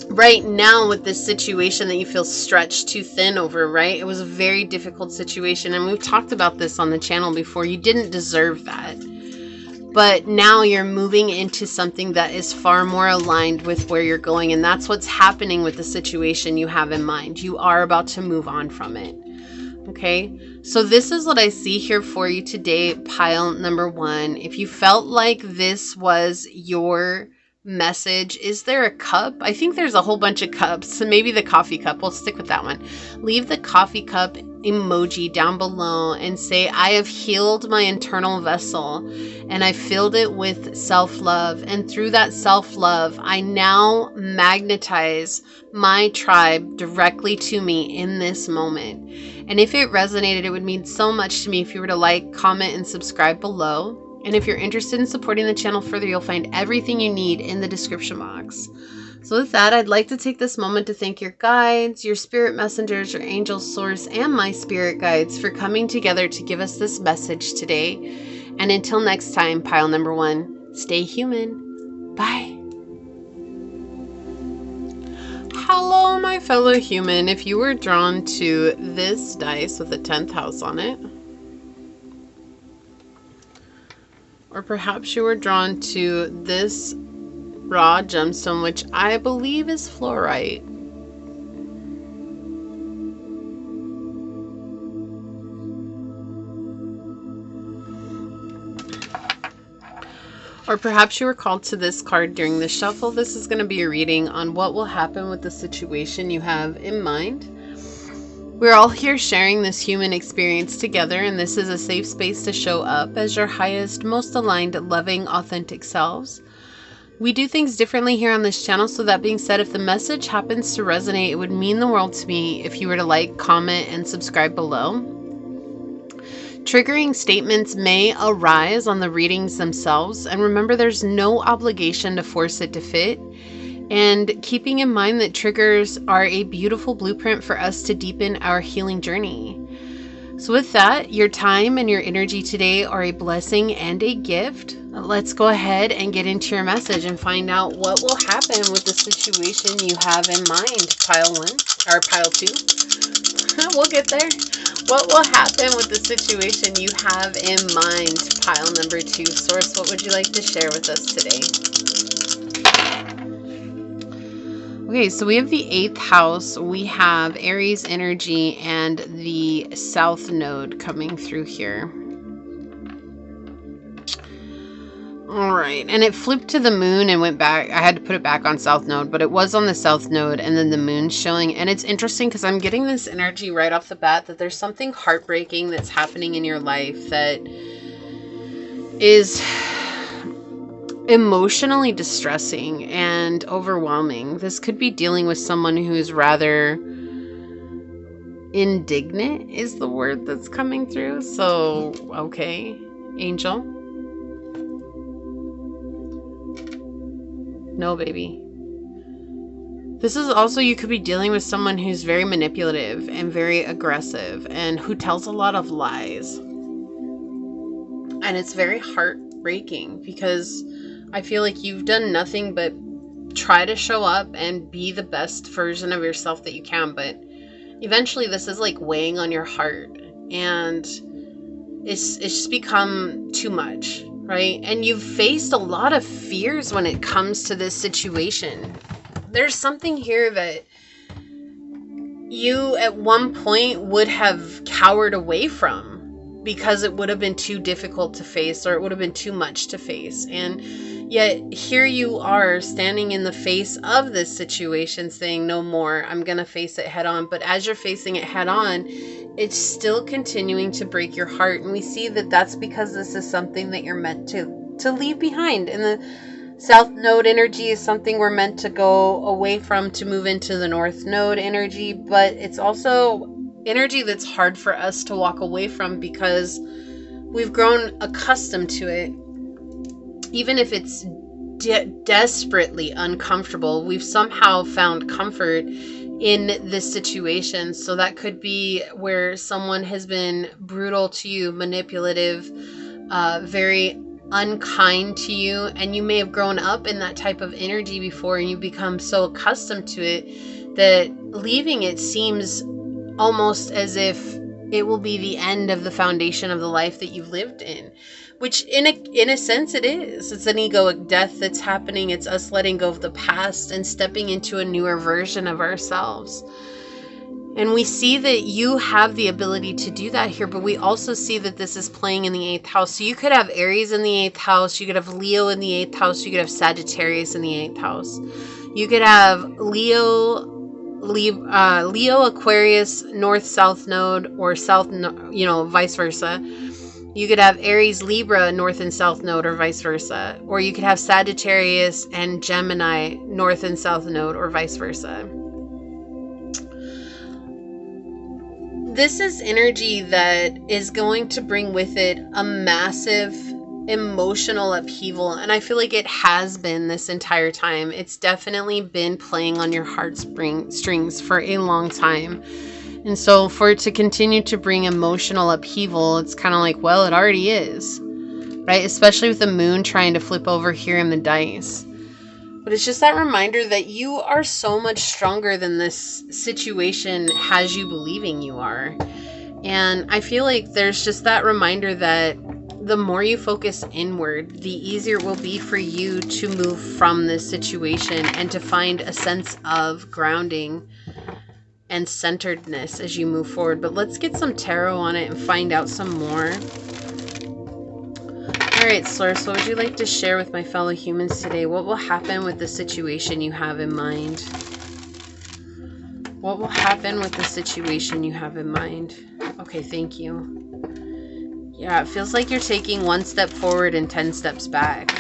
A: right now, with this situation that you feel stretched too thin over, right? It was a very difficult situation. And we've talked about this on the channel before. You didn't deserve that. But now you're moving into something that is far more aligned with where you're going. And that's what's happening with the situation you have in mind. You are about to move on from it. Okay, so this is what I see here for you today, pile number 1. If you felt like this was your message, is there a cup? I think there's a whole bunch of cups. So maybe the coffee cup. We'll stick with that one. Leave the coffee cup emoji down below and say, I have healed my internal vessel and I filled it with self-love. And through that self-love, I now magnetize my tribe directly to me in this moment. And if it resonated, it would mean so much to me if you were to like, comment, and subscribe below. And if you're interested in supporting the channel further, you'll find everything you need in the description box. So with that, I'd like to take this moment to thank your guides, your spirit messengers, your angel source, and my spirit guides for coming together to give us this message today. And until next time, pile number 1, stay human. Bye. Hello, my fellow human. If you were drawn to this dice with the 10th house on it, or perhaps you were drawn to this raw gemstone, which I believe is fluorite. Or perhaps you were called to this card during the shuffle. This is going to be a reading on what will happen with the situation you have in mind. We're all here sharing this human experience together, and this is a safe space to show up as your highest, most aligned, loving, authentic selves. We do things differently here on this channel, so that being said, if the message happens to resonate, it would mean the world to me if you were to like, comment, and subscribe below. Triggering statements may arise on the readings themselves, and remember, there's no obligation to force it to fit. And keeping in mind that triggers are a beautiful blueprint for us to deepen our healing journey. So with that, your time and your energy today are a blessing and a gift. Let's go ahead and get into your message and find out what will happen with the situation you have in mind, pile 1 or pile 2. We'll get there. What will happen with the situation you have in mind? Pile number 2. Source, what would you like to share with us today? Okay, so we have the 8th house. We have Aries energy and the South Node coming through here. All right, and it flipped to the moon and went back. I had to put it back on South Node, but it was on the South Node, and then the moon's showing. And it's interesting because I'm getting this energy right off the bat that there's something heartbreaking that's happening in your life that is emotionally distressing and overwhelming. This could be dealing with someone who's rather indignant is the word that's coming through. So, okay, Angel. No, baby. This is also, you could be dealing with someone who's very manipulative and very aggressive and who tells a lot of lies. And it's very heartbreaking because I feel like you've done nothing but try to show up and be the best version of yourself that you can. But eventually this is like weighing on your heart and it's just become too much. Right? And you've faced a lot of fears when it comes to this situation. There's something here that you at one point would have cowered away from because it would have been too difficult to face or it would have been too much to face. And yet here you are standing in the face of this situation saying, no more, I'm going to face it head on. But as you're facing it head on, it's still continuing to break your heart. And we see that that's because this is something that you're meant to leave behind. And the South Node energy is something we're meant to go away from to move into the North Node energy. But it's also energy that's hard for us to walk away from because we've grown accustomed to it. Even if it's desperately uncomfortable, we've somehow found comfort in this situation. So that could be where someone has been brutal to you, manipulative, very unkind to you, and you may have grown up in that type of energy before and you become so accustomed to it that leaving it seems almost as if it will be the end of the foundation of the life that you've lived in. Which in a sense it is. It's an egoic death that's happening. It's us letting go of the past and stepping into a newer version of ourselves. And we see that you have the ability to do that here, but we also see that this is playing in the 8th house. So you could have Aries in the 8th house. You could have Leo in the 8th house. You could have Sagittarius in the 8th house. You could have Leo, Aquarius, North, South Node, or South, vice versa. You could have Aries, Libra, North and South Node, or vice versa. Or you could have Sagittarius and Gemini, North and South Node, or vice versa. This is energy that is going to bring with it a massive emotional upheaval. And I feel like it has been this entire time. It's definitely been playing on your heartstrings for a long time. And so for it to continue to bring emotional upheaval, it's kind of like, well, it already is, right? Especially with the moon trying to flip over here in the dice. But it's just that reminder that you are so much stronger than this situation has you believing you are. And I feel like there's just that reminder that the more you focus inward, the easier it will be for you to move from this situation and to find a sense of grounding and centeredness as you move forward. But let's get some tarot on it and find out some more. All right, Source, what would you like to share with my fellow humans today? What will happen with the situation you have in mind? What will happen with the situation you have in mind? Okay, thank you. Yeah, it feels like you're taking one step forward and 10 steps back.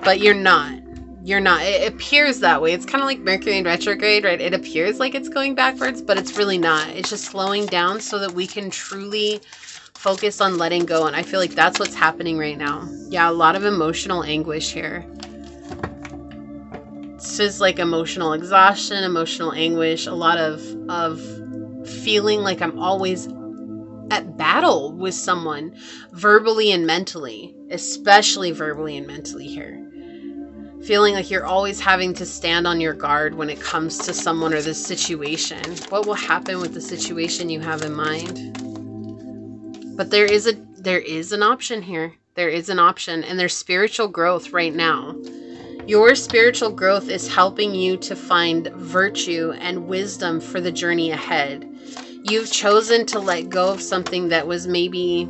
A: But you're not. You're not. It appears that way. It's kind of like Mercury in retrograde, right? It appears like it's going backwards, but it's really not. It's just slowing down so that we can truly focus on letting go. And I feel like that's what's happening right now. Yeah, a lot of emotional anguish here. It's just like emotional exhaustion, emotional anguish, a lot of feeling like I'm always at battle with someone verbally and mentally, especially verbally and mentally here. Feeling like you're always having to stand on your guard when it comes to someone or this situation. What will happen with the situation you have in mind? But there is an option here. There is an option, and there's spiritual growth right now. Your spiritual growth is helping you to find virtue and wisdom for the journey ahead. You've chosen to let go of something that was maybe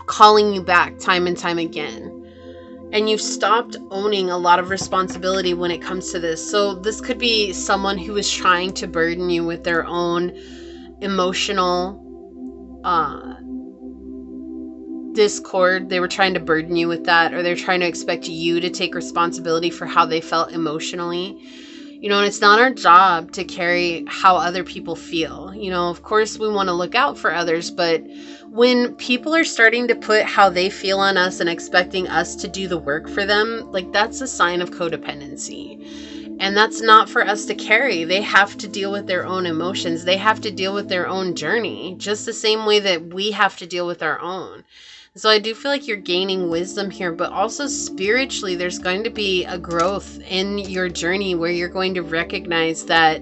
A: calling you back time and time again. And you've stopped owning a lot of responsibility when it comes to this. So this could be someone who is trying to burden you with their own emotional discord. They were trying to burden you with that, or they're trying to expect you to take responsibility for how they felt emotionally. You know, and it's not our job to carry how other people feel. You know, of course we want to look out for others, but when people are starting to put how they feel on us and expecting us to do the work for them, like, that's a sign of codependency. And that's not for us to carry. They have to deal with their own emotions. They have to deal with their own journey, just the same way that we have to deal with our own. So I do feel like you're gaining wisdom here, but also spiritually, there's going to be a growth in your journey where you're going to recognize that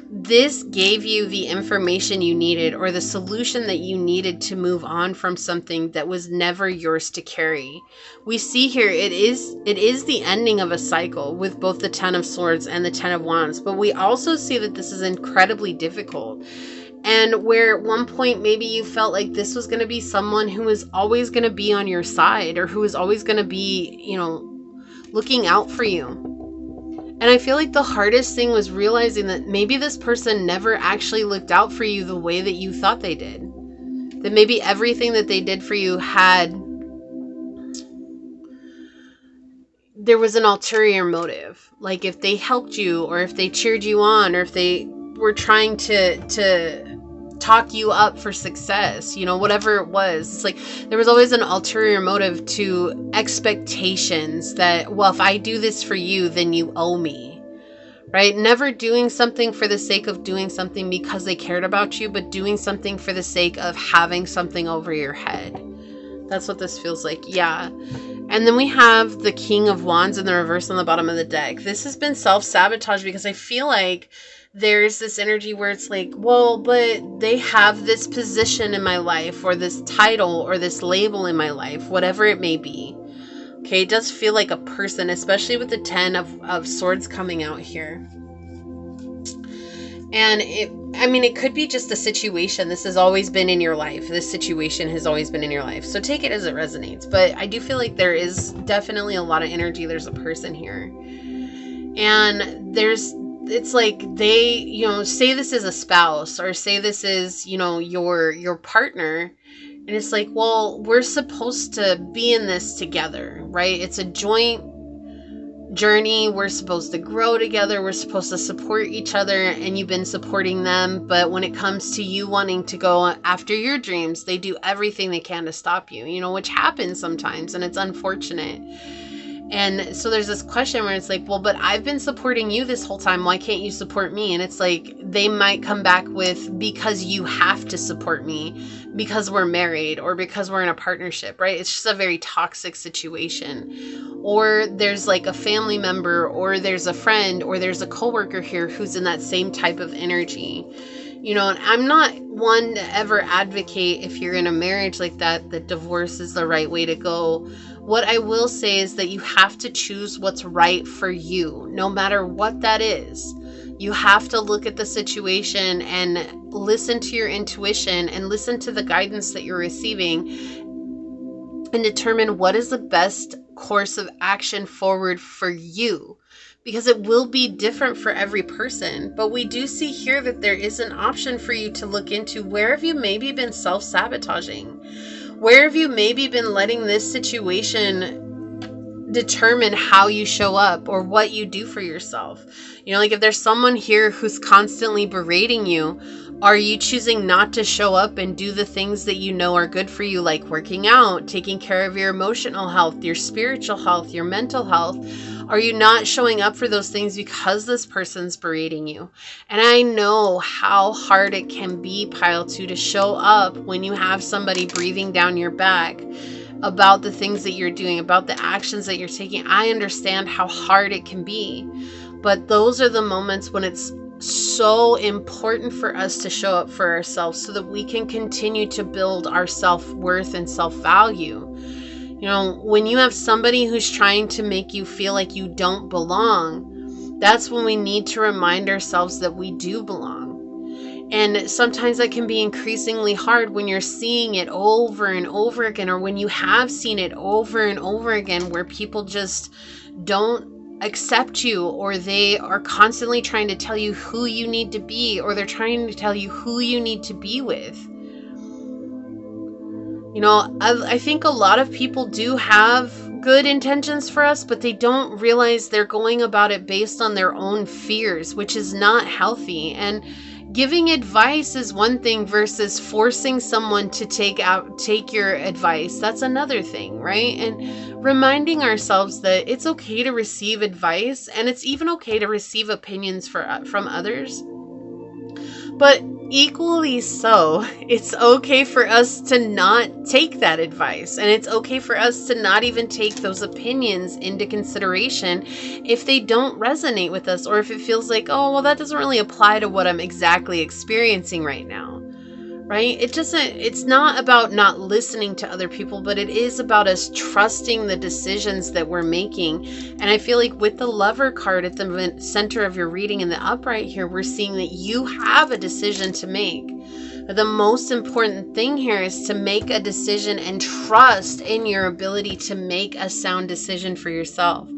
A: this gave you the information you needed, or the solution that you needed to move on from something that was never yours to carry. We see here it is the ending of a cycle with both the 10 of Swords and the 10 of Wands, but we also see that this is incredibly difficult. And where at one point maybe you felt like this was going to be someone who was always going to be on your side, or who was always going to be, you know, looking out for you. And I feel like the hardest thing was realizing that maybe this person never actually looked out for you the way that you thought they did. That maybe everything that they did for you there was an ulterior motive. Like, if they helped you, or if they cheered you on, or if they were trying to talk you up for success, you know, whatever it was. It's like there was always an ulterior motive to expectations that, well, if I do this for you, then you owe me, right? Never doing something for the sake of doing something because they cared about you, but doing something for the sake of having something over your head. That's what this feels like. Yeah. And then we have the King of Wands in the reverse on the bottom of the deck. This has been self-sabotage because I feel like there's this energy where it's like, well, but they have this position in my life, or this title, or this label in my life, whatever it may be. Okay, it does feel like a person, especially with the 10 of Swords coming out here. And it could be just a situation. This has always been in your life. This situation has always been in your life. So take it as it resonates. But I do feel like there is definitely a lot of energy. There's a person here. And it's like they, you know, say this is a spouse, or say this is, you know, your partner. And it's like, well, we're supposed to be in this together, right? It's a joint journey. We're supposed to grow together. We're supposed to support each other, and you've been supporting them. But when it comes to you wanting to go after your dreams, they do everything they can to stop you, you know, which happens sometimes, and it's unfortunate. And so there's this question where it's like, well, but I've been supporting you this whole time. Why can't you support me? And it's like, they might come back with, because you have to support me because we're married, or because we're in a partnership, right? It's just a very toxic situation. Or there's like a family member, or there's a friend, or there's a coworker here who's in that same type of energy. You know, and I'm not one to ever advocate, if you're in a marriage like that divorce is the right way to go. What I will say is that you have to choose what's right for you, no matter what that is. You have to look at the situation and listen to your intuition, and listen to the guidance that you're receiving, and determine what is the best course of action forward for you. Because it will be different for every person. But we do see here that there is an option for you to look into. Where have you maybe been self-sabotaging? Where have you maybe been letting this situation determine how you show up, or what you do for yourself? You know, like if there's someone here who's constantly berating you, are you choosing not to show up and do the things that you know are good for you, like working out, taking care of your emotional health, your spiritual health, your mental health? Are you not showing up for those things because this person's berating you? And I know how hard it can be, Pile 2, to show up when you have somebody breathing down your back about the things that you're doing, about the actions that you're taking. I understand how hard it can be. But those are the moments when it's so important for us to show up for ourselves so that we can continue to build our self-worth and self-value. You know, when you have somebody who's trying to make you feel like you don't belong, that's when we need to remind ourselves that we do belong. And sometimes that can be increasingly hard when you're seeing it over and over again, or when you have seen it over and over again, where people just don't accept you, or they are constantly trying to tell you who you need to be, or they're trying to tell you who you need to be with. You know, I think a lot of people do have good intentions for us, but they don't realize they're going about it based on their own fears, which is not healthy. And giving advice is one thing versus forcing someone to take your advice. That's another thing, right? And reminding ourselves that it's okay to receive advice, and it's even okay to receive opinions from others. But equally so, it's okay for us to not take that advice, and it's okay for us to not even take those opinions into consideration if they don't resonate with us, or if it feels like, oh, well, that doesn't really apply to what I'm exactly experiencing right now, right? It's not about not listening to other people, but it is about us trusting the decisions that we're making. And I feel like with the Lover card at the center of your reading in the upright here, we're seeing that you have a decision to make. The most important thing here is to make a decision and trust in your ability to make a sound decision for yourself.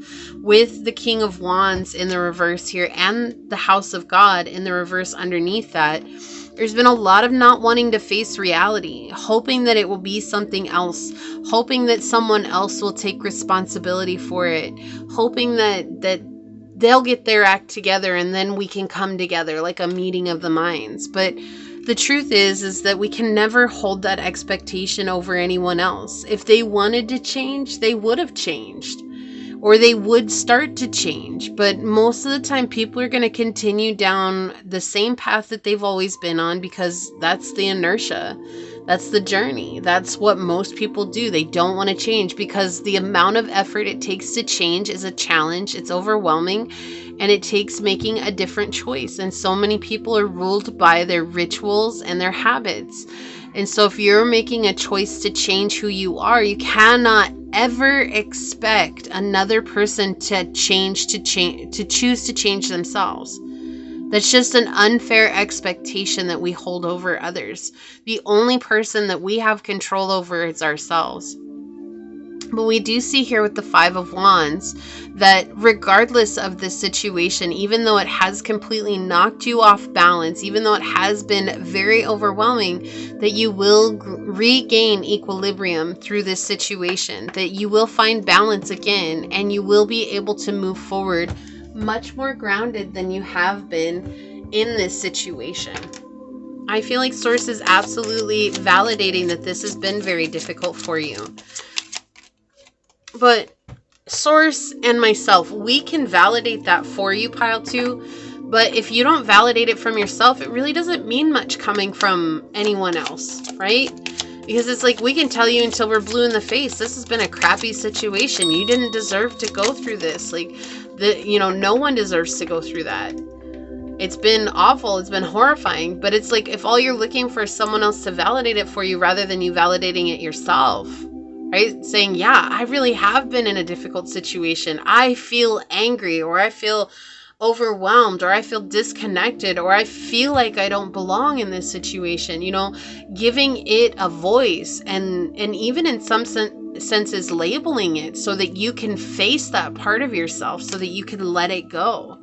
A: With the King of Wands in the reverse here and the House of God in the reverse underneath that, there's been a lot of not wanting to face reality, hoping that it will be something else, hoping that someone else will take responsibility for it, hoping that they'll get their act together and then we can come together like a meeting of the minds. But the truth is that we can never hold that expectation over anyone else. If they wanted to change, they would have changed, or they would start to change. But most of the time, people are going to continue down the same path that they've always been on, because that's the inertia. That's the journey. That's what most people do. They don't want to change because the amount of effort it takes to change is a challenge. It's overwhelming, and it takes making a different choice. And so many people are ruled by their rituals and their habits. And so if you're making a choice to change who you are, you cannot ever expect another person to choose to change themselves. That's just an unfair expectation that we hold over others. The only person that we have control over is ourselves. But we do see here with the Five of Wands that regardless of this situation, even though it has completely knocked you off balance, even though it has been very overwhelming, that you will regain equilibrium through this situation, that you will find balance again, and you will be able to move forward much more grounded than you have been in this situation. I feel like Source is absolutely validating that this has been very difficult for you. But Source and myself, we can validate that for you, Pile 2. But if you don't validate it from yourself, it really doesn't mean much coming from anyone else, right? Because it's like, we can tell you until we're blue in the face, this has been a crappy situation. You didn't deserve to go through this. Like, no one deserves to go through that. It's been awful. It's been horrifying. But it's like, if all you're looking for is someone else to validate it for you rather than you validating it yourself, right? Saying, yeah, I really have been in a difficult situation. I feel angry, or I feel overwhelmed, or I feel disconnected, or I feel like I don't belong in this situation. Giving it a voice, and even in some senses labeling it so that you can face that part of yourself, so that you can let it go.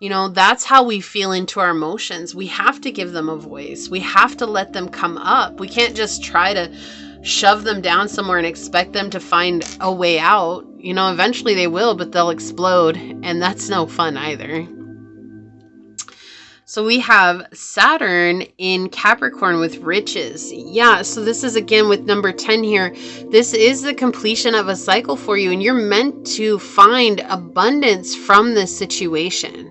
A: That's how we feel into our emotions. We have to give them a voice. We have to let them come up. We can't just try to shove them down somewhere and expect them to find a way out. Eventually they will, but they'll explode, and that's no fun either. So we have Saturn in Capricorn with riches. Yeah, so this is again with number 10 here. This is the completion of a cycle for you, and you're meant to find abundance from this situation.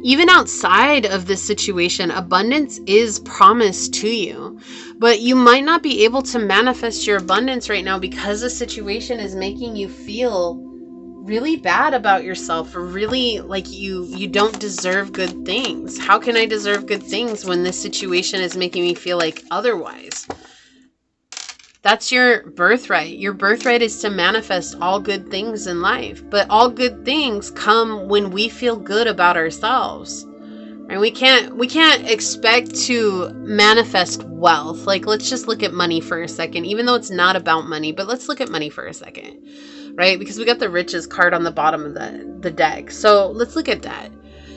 A: Even outside of this situation, abundance is promised to you. But you might not be able to manifest your abundance right now because the situation is making you feel really bad about yourself, or really like you don't deserve good things. How can I deserve good things when this situation is making me feel like otherwise? That's your birthright. Your birthright is to manifest all good things in life, but all good things come when we feel good about ourselves. And we can't expect to manifest wealth. Like, let's just look at money for a second, even though it's not about money, but let's look at money for a second, right? Because we got the riches card on the bottom of the deck. So let's look at that.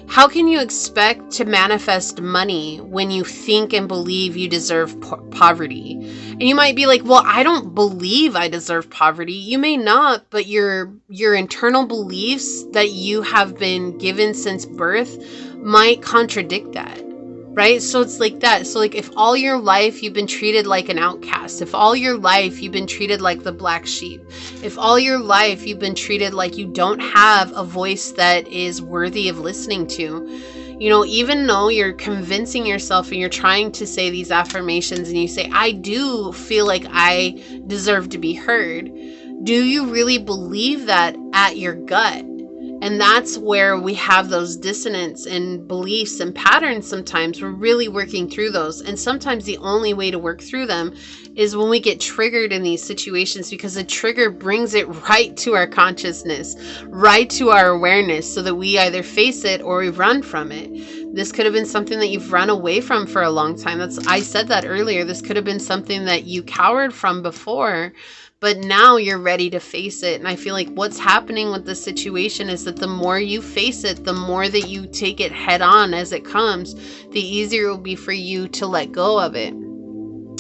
A: How can you expect to manifest money when you think and believe you deserve poverty? And you might be like, well, I don't believe I deserve poverty. You may not, but your internal beliefs that you have been given since birth might contradict that, right? So it's like that. So like, if all your life you've been treated like an outcast, if all your life you've been treated like the black sheep, if all your life you've been treated like you don't have a voice that is worthy of listening to, you know, even though you're convincing yourself and you're trying to say these affirmations and you say, I do feel like I deserve to be heard, do you really believe that at your gut? And that's where we have those dissonance and beliefs and patterns. Sometimes we're really working through those. And sometimes the only way to work through them is when we get triggered in these situations, because the trigger brings it right to our consciousness, right to our awareness, so that we either face it or we run from it. This could have been something that you've run away from for a long time. I said that earlier. This could have been something that you cowered from before, but now you're ready to face it. And I feel like what's happening with the situation is that the more you face it, the more that you take it head on as it comes, the easier it will be for you to let go of it.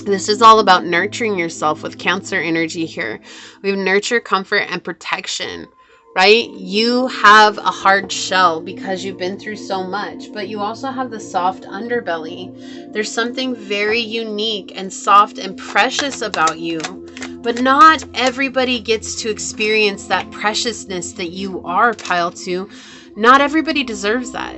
A: This is all about nurturing yourself with Cancer energy here. We have nurture, comfort, and protection, right? You have a hard shell because you've been through so much, but you also have the soft underbelly. There's something very unique and soft and precious about you. But not everybody gets to experience that preciousness that you are, pile 2. Not everybody deserves that,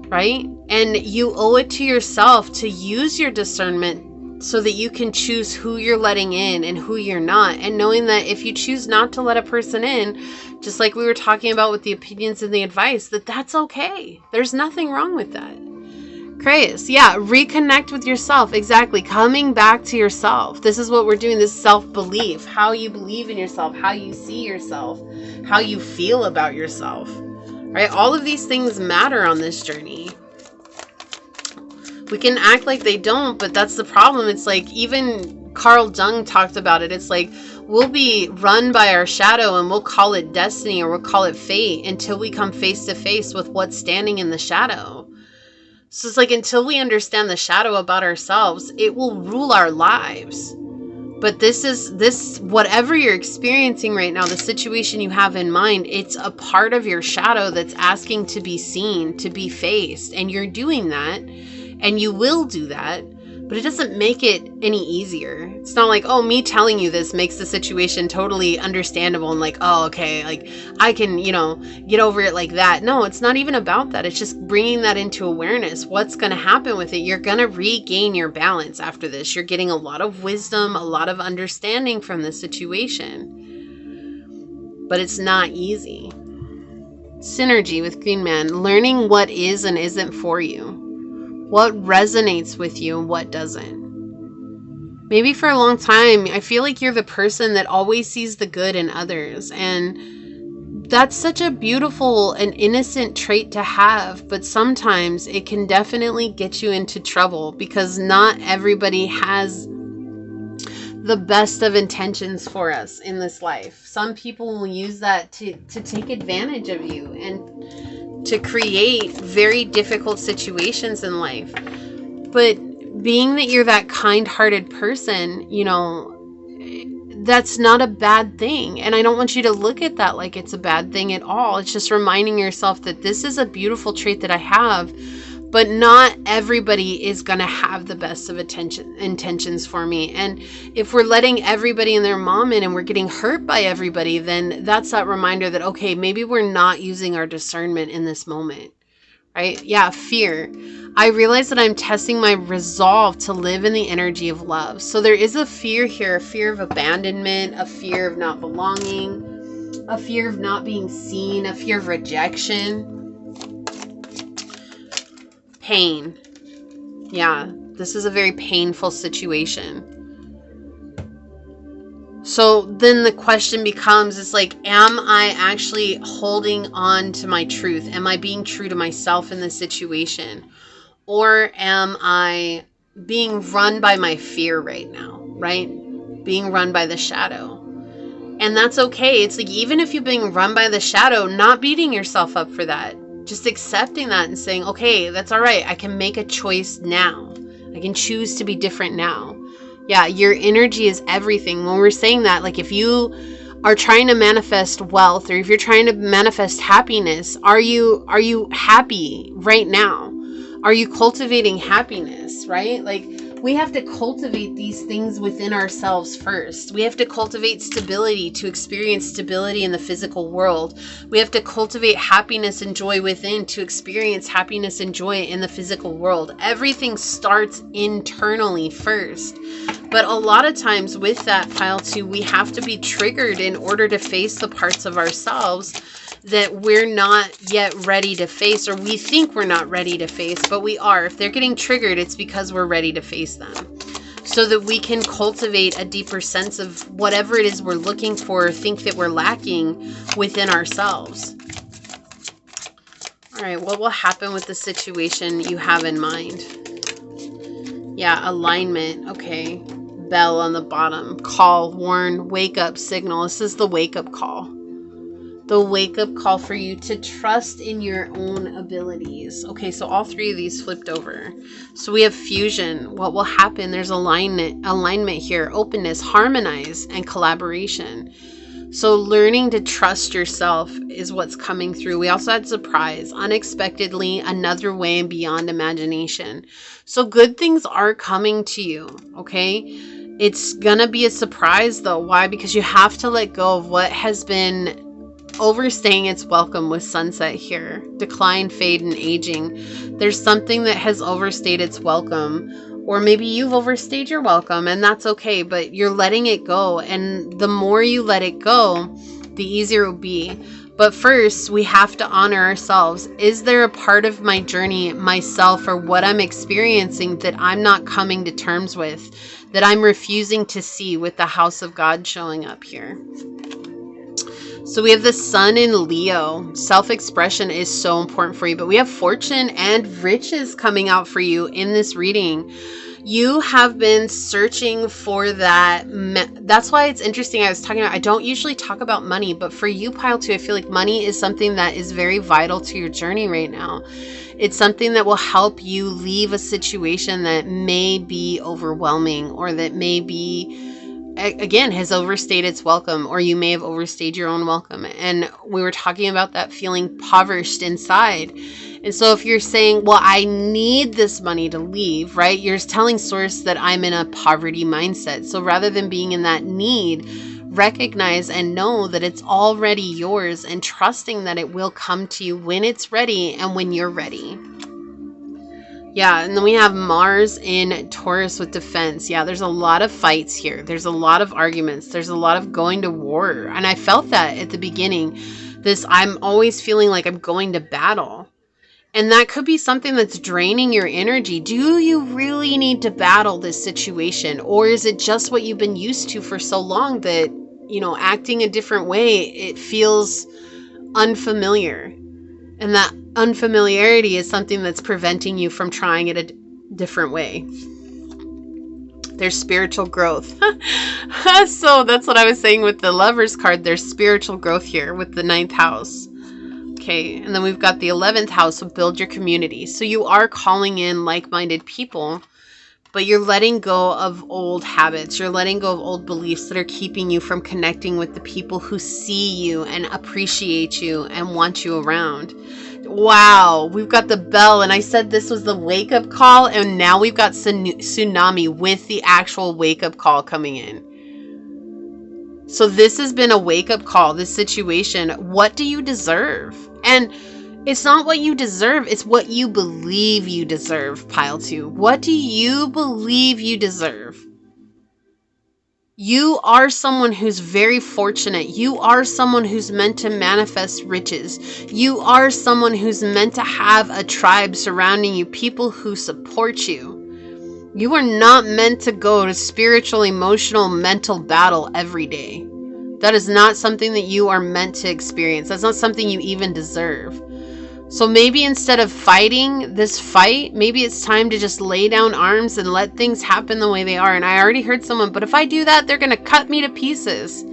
A: right? And you owe it to yourself to use your discernment so that you can choose who you're letting in and who you're not. And knowing that if you choose not to let a person in, just like we were talking about with the opinions and the advice, that's okay. There's nothing wrong with that. Chris, yeah, reconnect with yourself. Exactly. Coming back to yourself. This is what we're doing. This self-belief, how you believe in yourself, how you see yourself, how you feel about yourself, right? All of these things matter on this journey. We can act like they don't, but that's the problem. It's like, even Carl Jung talked about it. It's like, we'll be run by our shadow and we'll call it destiny or we'll call it fate until we come face to face with what's standing in the shadow. So it's like, until we understand the shadow about ourselves, it will rule our lives. But this, whatever you're experiencing right now, the situation you have in mind, it's a part of your shadow that's asking to be seen, to be faced. And you're doing that, and you will do that. But it doesn't make it any easier. It's not like, oh, me telling you this makes the situation totally understandable and like, oh, okay, like I can, get over it like that. No, it's not even about that. It's just bringing that into awareness. What's going to happen with it? You're going to regain your balance after this. You're getting a lot of wisdom, a lot of understanding from this situation. But it's not easy. Synergy with Green Man, learning what is and isn't for you. What resonates with you and what doesn't. Maybe for a long time, I feel like you're the person that always sees the good in others. And that's such a beautiful and innocent trait to have. But sometimes it can definitely get you into trouble because not everybody has the best of intentions for us in this life. Some people will use that to take advantage of you and to create very difficult situations in life. But being that you're that kind-hearted person, that's not a bad thing. And I don't want you to look at that like it's a bad thing at all. It's just reminding yourself that this is a beautiful trait that I have, but not everybody is going to have the best of intentions for me. And if we're letting everybody and their mom in and we're getting hurt by everybody, then that's that reminder that, okay, maybe we're not using our discernment in this moment, right? Yeah, fear. I realize that I'm testing my resolve to live in the energy of love. So there is a fear here, a fear of abandonment, a fear of not belonging. a fear of not being seen, a fear of rejection. Pain. Yeah, this is a very painful situation. So then the question becomes, it's like, am I actually holding on to my truth? Am I being true to myself in this situation? Or am I being run by my fear right now, right? Being run by the shadow. And that's okay. It's like, even if you're being run by the shadow, not beating yourself up for that. Just accepting that and saying, okay, that's all right. I can make a choice now. I can choose to be different now. Yeah, your energy is everything. When we're saying that, like if you are trying to manifest wealth, or if you're trying to manifest happiness, are you happy right now? Are you cultivating happiness, right? Like, we have to cultivate these things within ourselves first. We have to cultivate stability to experience stability in the physical world. We have to cultivate happiness and joy within to experience happiness and joy in the physical world. Everything starts internally first. But a lot of times with that, Pile 2, we have to be triggered in order to face the parts of ourselves that we're not yet ready to face, or we think we're not ready to face, but we are. If they're getting triggered, it's because we're ready to face them, so that we can cultivate a deeper sense of whatever it is we're looking for or think that we're lacking within ourselves. All right, what will happen with the situation you have in mind? Yeah, alignment. Okay. Bell on the bottom. Call, warn, wake up, signal. This is the wake up call. The wake-up call for you to trust in your own abilities. Okay, so all three of these flipped over. So we have fusion. What will happen? There's alignment here, openness, harmonize, and collaboration. So learning to trust yourself is what's coming through. We also had surprise, unexpectedly, another way and beyond imagination. So good things are coming to you, okay? It's gonna be a surprise though. Why? Because you have to let go of what has been overstaying its welcome with sunset here. Decline, fade, and aging. There's something that has overstayed its welcome, or maybe you've overstayed your welcome, and that's okay, but you're letting it go. And the more you let it go, the easier it will be. But first, we have to honor ourselves. Is there a part of my journey, myself, or what I'm experiencing that I'm not coming to terms with, that I'm refusing to see, with the House of God showing up here? So we have the sun in Leo. Self-expression is so important for you, but we have fortune and riches coming out for you in this reading. You have been searching for that. That's why it's interesting. I was talking about, I don't usually talk about money, but for you, Pile 2, I feel like money is something that is very vital to your journey right now. It's something that will help you leave a situation that may be overwhelming, or that may be, again, has overstayed its welcome, or you may have overstayed your own welcome. And we were talking about that feeling impoverished inside. And so if you're saying, well, I need this money to leave, right? You're telling source that I'm in a poverty mindset. So rather than being in that need, recognize and know that it's already yours, and trusting that it will come to you when it's ready and when you're ready. Yeah, and then we have Mars in Taurus with defense. Yeah, there's a lot of fights here. There's a lot of arguments. There's a lot of going to war. And I felt that at the beginning. I'm always feeling like I'm going to battle. And that could be something that's draining your energy. Do you really need to battle this situation? Or is it just what you've been used to for so long that, acting a different way, it feels unfamiliar? And that unfamiliarity is something that's preventing you from trying it a different way. There's spiritual growth. So that's what I was saying with the Lovers card. There's spiritual growth here with the 9th house. Okay, and then we've got the 11th house of build your community. So you are calling in like-minded people, but you're letting go of old habits. You're letting go of old beliefs that are keeping you from connecting with the people who see you and appreciate you and want you around. Wow, we've got the bell, and I said this was the wake-up call, and now we've got tsunami with the actual wake-up call coming in. So this has been a wake-up call, this situation. What do you deserve? And it's not what you deserve, it's what you believe you deserve, Pile 2. What do you believe you deserve? You are someone who's very fortunate. You are someone who's meant to manifest riches. You are someone who's meant to have a tribe surrounding you, people who support you. You are not meant to go to spiritual, emotional, mental battle every day. That is not something that you are meant to experience. That's not something you even deserve. So maybe instead of fighting this fight, maybe it's time to just lay down arms and let things happen the way they are. And I already heard someone, but if I do that, they're going to cut me to pieces.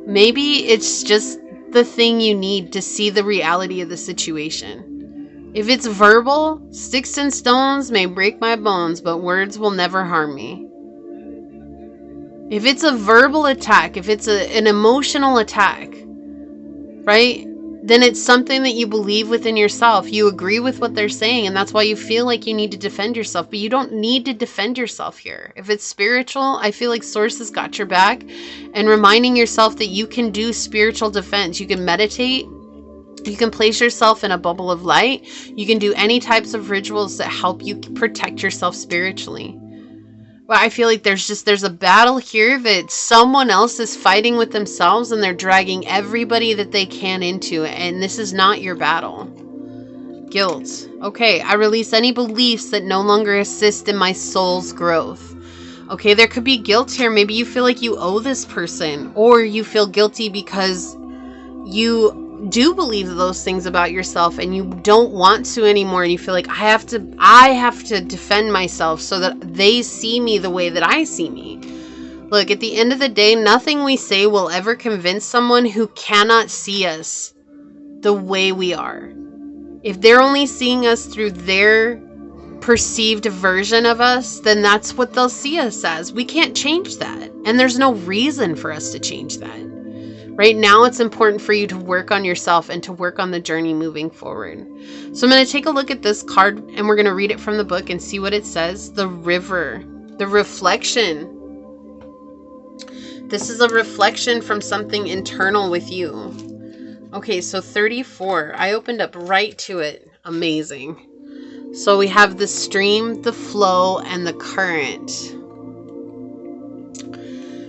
A: Maybe it's just the thing you need to see the reality of the situation. If it's verbal, sticks and stones may break my bones, but words will never harm me. If it's a verbal attack, if it's an emotional attack, right? Then it's something that you believe within yourself. You agree with what they're saying, and that's why you feel like you need to defend yourself. But you don't need to defend yourself here. If it's spiritual, I feel like Source has got your back, and reminding yourself that you can do spiritual defense. You can meditate. You can place yourself in a bubble of light. You can do any types of rituals that help you protect yourself spiritually. But I feel like there's a battle here that someone else is fighting with themselves, and they're dragging everybody that they can into it. And this is not your battle. Guilt. Okay, I release any beliefs that no longer assist in my soul's growth. Okay, there could be guilt here. Maybe you feel like you owe this person, or you feel guilty because you do believe those things about yourself and you don't want to anymore, and you feel like I have to defend myself so that they see me the way that I see me. Look, at the end of the day, nothing we say will ever convince someone who cannot see us the way we are. If they're only seeing us through their perceived version of us, then that's what they'll see us as. We can't change that, and there's no reason for us to change that. Right now, it's important for you to work on yourself and to work on the journey moving forward. So I'm going to take a look at this card, and we're going to read it from the book and see what it says. The river, the reflection. This is a reflection from something internal with you. Okay, so 34. I opened up right to it. Amazing. So we have the stream, the flow, and the current.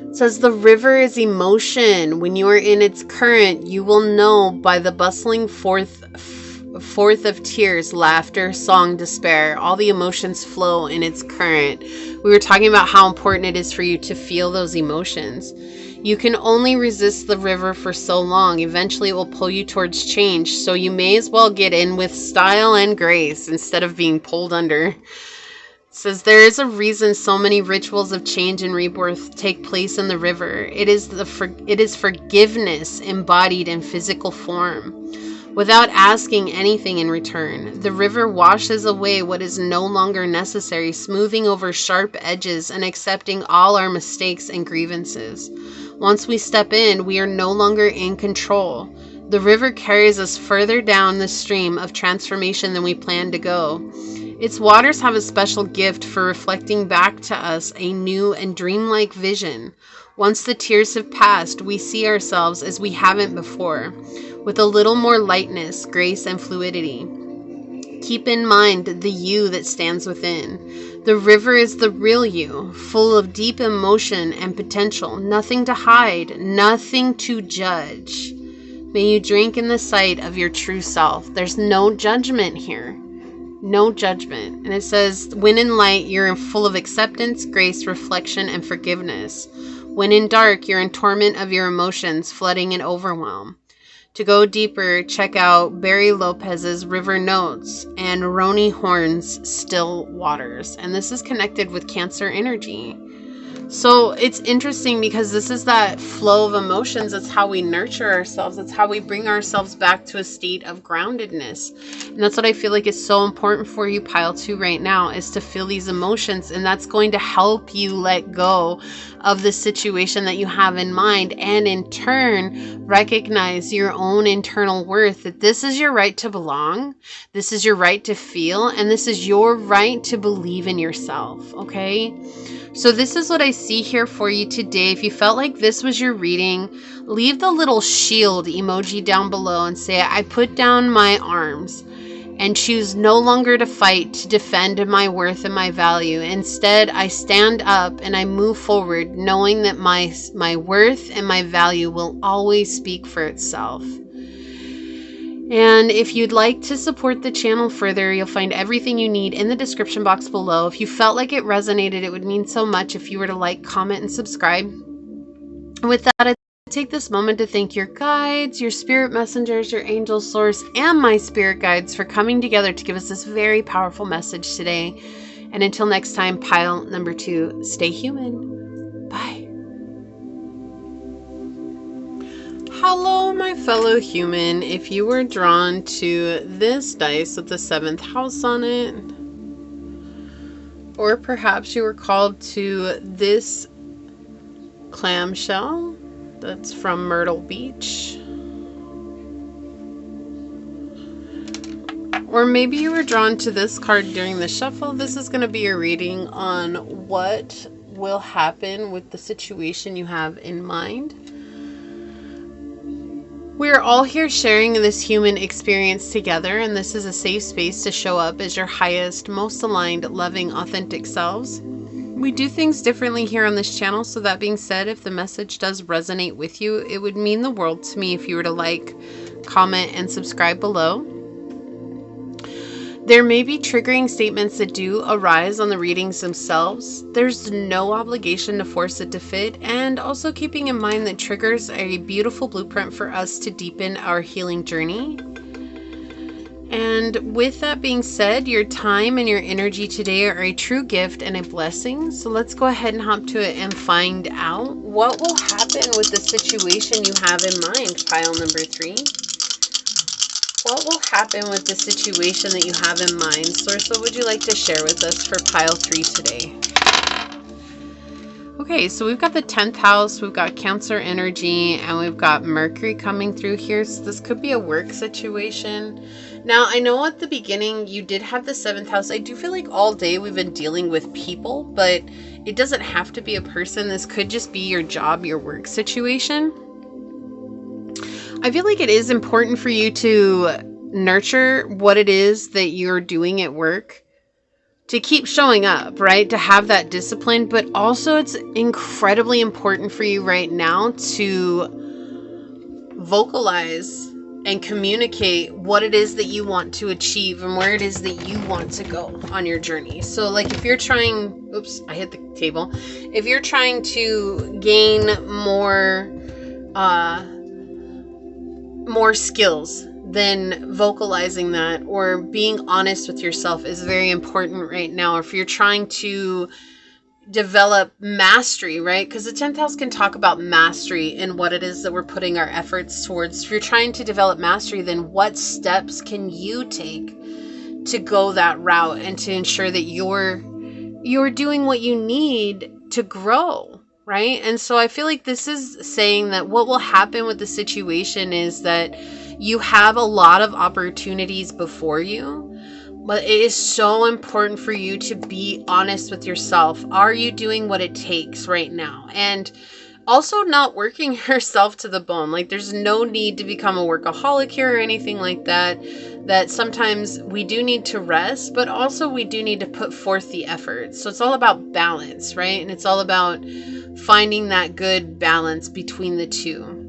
A: It says the river is emotion. When you are in its current, you will know by the bustling forth of tears, laughter, song, despair. All the emotions flow in its current. We were talking about how important it is for you to feel those emotions. You can only resist the river for so long. Eventually it will pull you towards change. So you may as well get in with style and grace instead of being pulled under. It says there is a reason so many rituals of change and rebirth take place in the river. It is forgiveness embodied in physical form. Without asking anything in return, the river washes away what is no longer necessary, smoothing over sharp edges and accepting all our mistakes and grievances. Once we step in, we are no longer in control. The river carries us further down the stream of transformation than we planned to go. Its waters have a special gift for reflecting back to us a new and dreamlike vision. Once the tears have passed, we see ourselves as we haven't before, with a little more lightness, grace, and fluidity. Keep in mind the you that stands within. The river is the real you, full of deep emotion and potential, nothing to hide, nothing to judge. May you drink in the sight of your true self. There's no judgment here. No judgment. And it says, when in light, you're full of acceptance, grace, reflection, and forgiveness. When in dark, you're in torment of your emotions, flooding and overwhelm. To go deeper, check out Barry Lopez's River Notes and Roni Horn's Still Waters. And this is connected with Cancer energy. So it's interesting because this is that flow of emotions. It's how we nurture ourselves. It's how we bring ourselves back to a state of groundedness. And that's what I feel like is so important for you, Pile 2, right now, is to feel these emotions. And that's going to help you let go of the situation that you have in mind, and in turn recognize your own internal worth, that this is your right to belong, this is your right to feel, and this is your right to believe in yourself. Okay, so this is what I see here for you today. If you felt like this was your reading, leave the little shield emoji down below and say, I put down my arms. and choose no longer to fight to defend my worth and my value. Instead, I stand up and I move forward, knowing that my worth and my value will always speak for itself. And if you'd like to support the channel further, you'll find everything you need in the description box below. If you felt like it resonated, it would mean so much if you were to like, comment, and subscribe. With that, I take this moment to thank your guides, your spirit messengers, your angel source, and my spirit guides for coming together to give us this very powerful message today. And until next time, pile number 2, stay human. Bye. Hello, my fellow human. If you were drawn to this dice with the 7th house on it, or perhaps you were called to this clamshell that's from Myrtle Beach, or maybe you were drawn to this card during the shuffle, this is going to be your reading on what will happen with the situation you have in mind. We're all here sharing this human experience together, and this is a safe space to show up as your highest, most aligned, loving, authentic selves. We do things differently here on this channel, so that being said, if the message does resonate with you, it would mean the world to me if you were to like, comment, and subscribe below. There may be triggering statements that do arise on the readings themselves. There's no obligation to force it to fit, and also keeping in mind that triggers are a beautiful blueprint for us to deepen our healing journey. And with that being said, your time and your energy today are a true gift and a blessing. So let's go ahead and hop to it and find out what will happen with the situation you have in mind, pile number 3. What will happen with the situation that you have in mind? Source, what would you like to share with us for pile 3 today? Okay, so we've got the 10th house, we've got Cancer energy, and we've got Mercury coming through here. So this could be a work situation. Now, I know at the beginning you did have the 7th house. I do feel like all day we've been dealing with people, but it doesn't have to be a person. This could just be your job, your work situation. I feel like it is important for you to nurture what it is that you're doing at work, to keep showing up, right? To have that discipline, but also it's incredibly important for you right now to vocalize and communicate what it is that you want to achieve and where it is that you want to go on your journey. So like if you're trying, oops, I hit the table. If you're trying to gain more skills, then vocalizing that or being honest with yourself is very important right now. If you're trying to develop mastery, right? Because the 10th house can talk about mastery and what it is that we're putting our efforts towards. If you're trying to develop mastery, then what steps can you take to go that route and to ensure that you're doing what you need to grow, right? And so I feel like this is saying that what will happen with the situation is that you have a lot of opportunities before you, but it is so important for you to be honest with yourself. Are you doing what it takes right now? And also not working yourself to the bone. Like there's no need to become a workaholic here or anything like that. That sometimes we do need to rest, but also we do need to put forth the effort. So it's all about balance, right? And it's all about finding that good balance between the two.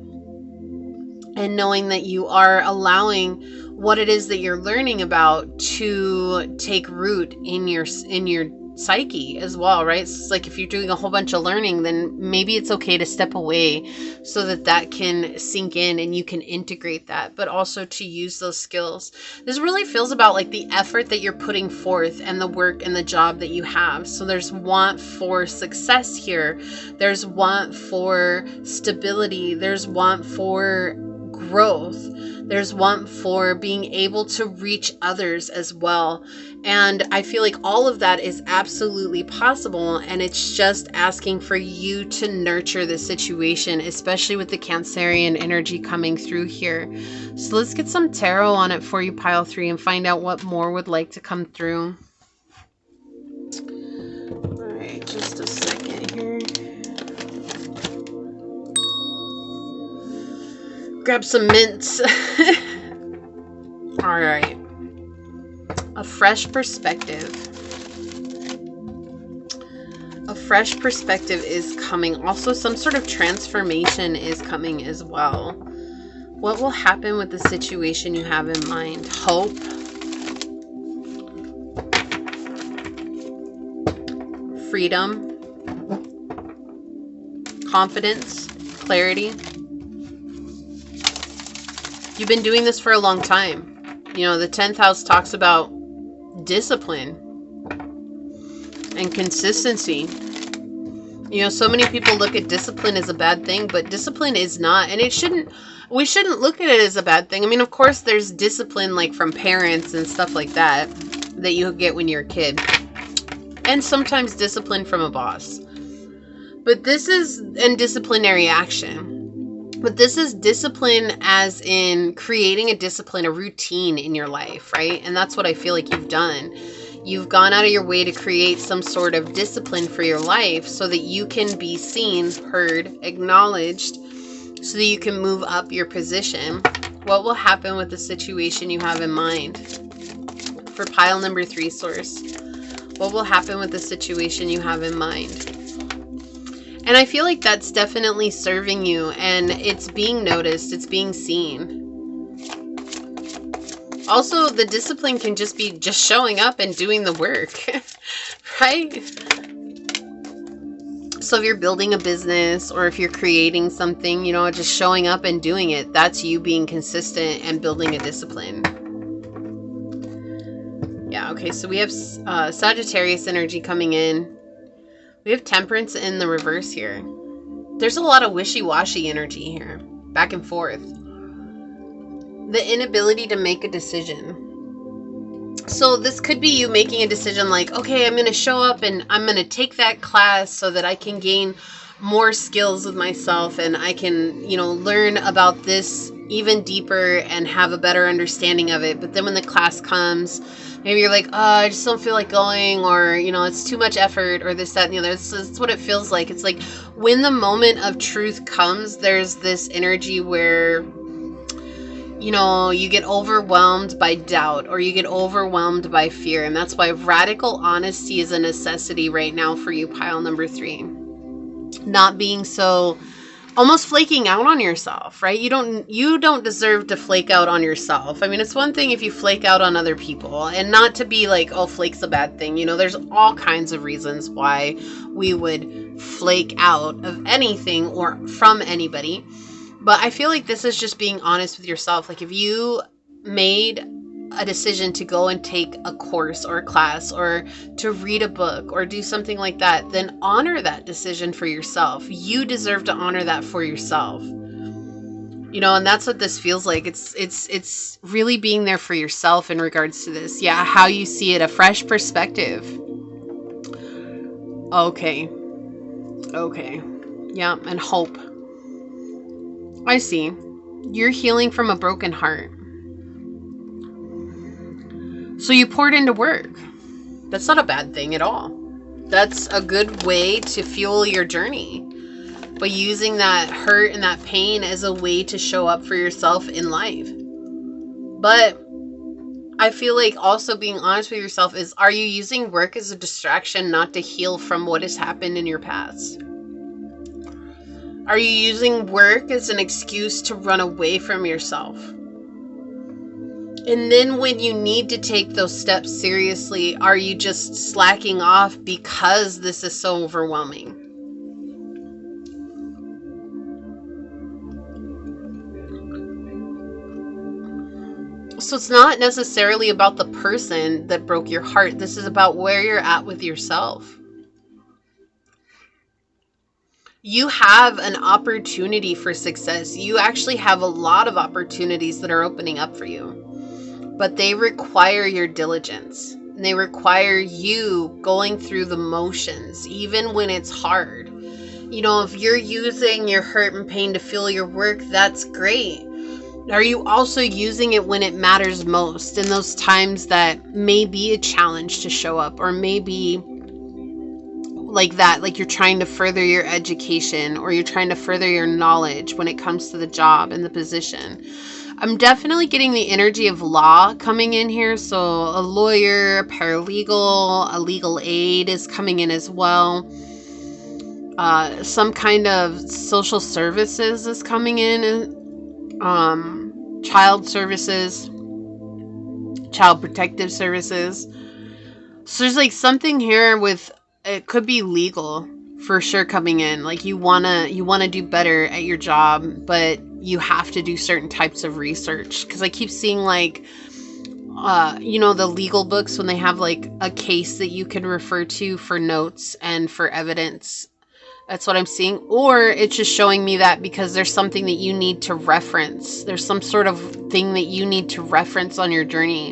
A: And knowing that you are allowing what it is that you're learning about to take root in your psyche as well, right? So it's like if you're doing a whole bunch of learning, then maybe it's okay to step away so that that can sink in and you can integrate that, but also to use those skills. This really feels about like the effort that you're putting forth and the work and the job that you have. So there's want for success here. There's want for stability. There's want for growth. There's want for being able to reach others as well. And I feel like all of that is absolutely possible. And it's just asking for you to nurture the situation, especially with the Cancerian energy coming through here. So let's get some tarot on it for you, pile 3, and find out what more would like to come through. All right, just a second here. Grab some mints. All right. A fresh perspective. A fresh perspective is coming. Also, some sort of transformation is coming as well. What will happen with the situation you have in mind? Hope. Freedom. Confidence. Clarity. You've been doing this for a long time. You know, the 10th house talks about discipline and consistency. You know, so many people look at discipline as a bad thing, but discipline is not, and we shouldn't look at it as a bad thing. I mean, of course, there's discipline like from parents and stuff like that you get when you're a kid. And sometimes discipline from a boss. But this is, and disciplinary action. But this is discipline as in creating a discipline, a routine in your life, right? And that's what I feel like you've done. You've gone out of your way to create some sort of discipline for your life so that you can be seen, heard, acknowledged, so that you can move up your position. What will happen with the situation you have in mind? For pile number 3, source. What will happen with the situation you have in mind? And I feel like that's definitely serving you, and it's being noticed, it's being seen. Also, the discipline can just be just showing up and doing the work, right? So if you're building a business or if you're creating something, you know, just showing up and doing it, that's you being consistent and building a discipline. Yeah, okay, so we have Sagittarius energy coming in. We have Temperance in the reverse here. There's a lot of wishy-washy energy here. Back and forth. The inability to make a decision. So this could be you making a decision like, okay, I'm going to show up and I'm going to take that class so that I can gain more skills with myself and I can, you know, learn about this even deeper and have a better understanding of it. But then when the class comes, maybe you're like, oh, I just don't feel like going, or, you know, it's too much effort, or this, that, and the other. It's what it feels like. It's like when the moment of truth comes, there's this energy where, you know, you get overwhelmed by doubt or you get overwhelmed by fear. And that's why radical honesty is a necessity right now for you, pile number 3. Not being so almost flaking out on yourself, right? You don't deserve to flake out on yourself. I mean, it's one thing if you flake out on other people, and not to be like, oh, flake's a bad thing. You know, there's all kinds of reasons why we would flake out of anything or from anybody. But I feel like this is just being honest with yourself. Like if you made a decision to go and take a course or a class or to read a book or do something like that, then honor that decision for yourself. You deserve to honor that for yourself. You know, and that's what this feels like. It's really being there for yourself in regards to this. Yeah, how you see it, a fresh perspective. Okay. Yeah, and hope. I see. You're healing from a broken heart. So you poured into work. That's not a bad thing at all. That's a good way to fuel your journey. By using that hurt and that pain as a way to show up for yourself in life. But I feel like also being honest with yourself is, are you using work as a distraction not to heal from what has happened in your past? Are you using work as an excuse to run away from yourself? And then when you need to take those steps seriously, are you just slacking off because this is so overwhelming? So it's not necessarily about the person that broke your heart. This is about where you're at with yourself. You have an opportunity for success. You actually have a lot of opportunities that are opening up for you. But they require your diligence. They require you going through the motions, even when it's hard. You know, if you're using your hurt and pain to fuel your work, that's great. Are you also using it when it matters most, in those times that may be a challenge to show up, or maybe like that, like you're trying to further your education or you're trying to further your knowledge when it comes to the job and the position? I'm definitely getting the energy of law coming in here. So a lawyer, a paralegal, a legal aid is coming in as well. Some kind of social services is coming in. Child services, child protective services. So there's like something here with, it could be legal for sure coming in. Like you wanna do better at your job, but you have to do certain types of research. Because I keep seeing like, the legal books when they have like a case that you can refer to for notes and for evidence. That's what I'm seeing. Or it's just showing me that because there's something that you need to reference. There's some sort of thing that you need to reference on your journey.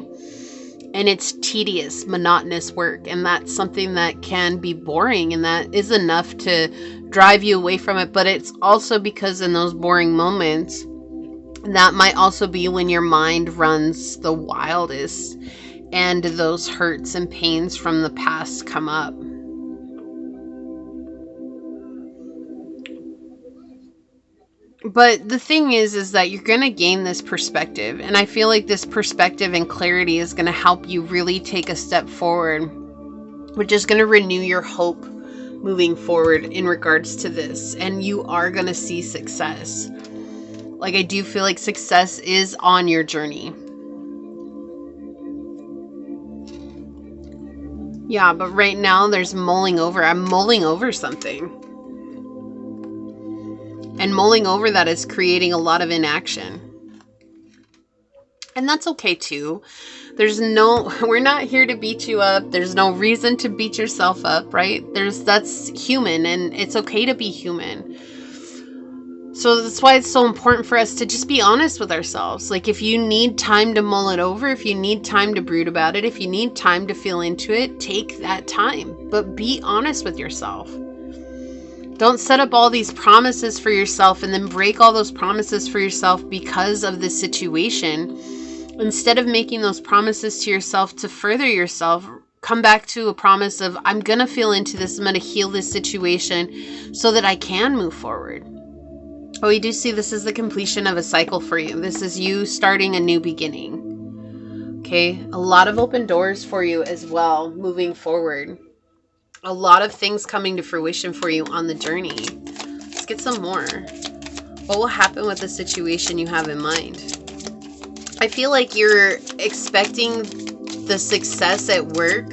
A: And it's tedious, monotonous work. And that's something that can be boring. And that is enough to drive you away from it. But it's also because in those boring moments, that might also be when your mind runs the wildest. And those hurts and pains from the past come up. But the thing is that you're going to gain this perspective. And I feel like this perspective and clarity is going to help you really take a step forward, which is going to renew your hope moving forward in regards to this. And you are going to see success. Like, I do feel like success is on your journey. Yeah, but right now there's mulling over. I'm mulling over something. And mulling over that is creating a lot of inaction. And that's okay too. We're not here to beat you up. There's no reason to beat yourself up, right? That's human, and it's okay to be human. So that's why it's so important for us to just be honest with ourselves. Like, if you need time to mull it over, if you need time to brood about it, if you need time to feel into it, take that time. But be honest with yourself. Don't set up all these promises for yourself and then break all those promises for yourself because of the situation. Instead of making those promises to yourself to further yourself, come back to a promise of, I'm going to feel into this. I'm going to heal this situation so that I can move forward. Oh, you do see this is the completion of a cycle for you. This is you starting a new beginning. Okay. A lot of open doors for you as well, moving forward. A lot of things coming to fruition for you on the journey. Let's get some more. What will happen with the situation you have in mind? I feel like you're expecting the success at work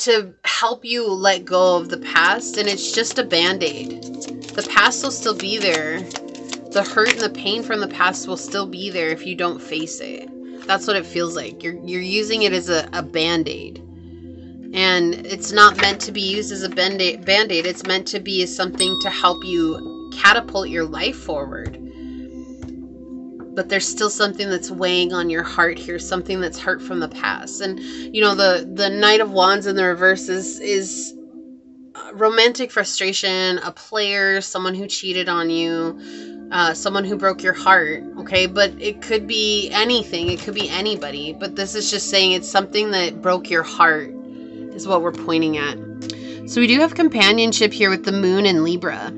A: to help you let go of the past, and it's just a band-aid. The past will still be there. The hurt and the pain from the past will still be there if you don't face it. That's what it feels like. You're using it as a band-aid. And it's not meant to be used as a band-aid. It's meant to be as something to help you catapult your life forward. But there's still something that's weighing on your heart here, something that's hurt from the past. And, the Knight of Wands in the reverse is romantic frustration, a player, someone who cheated on you, someone who broke your heart, okay? But it could be anything. It could be anybody. But this is just saying it's something that broke your heart is what we're pointing at. So we do have companionship here with the Moon in Libra.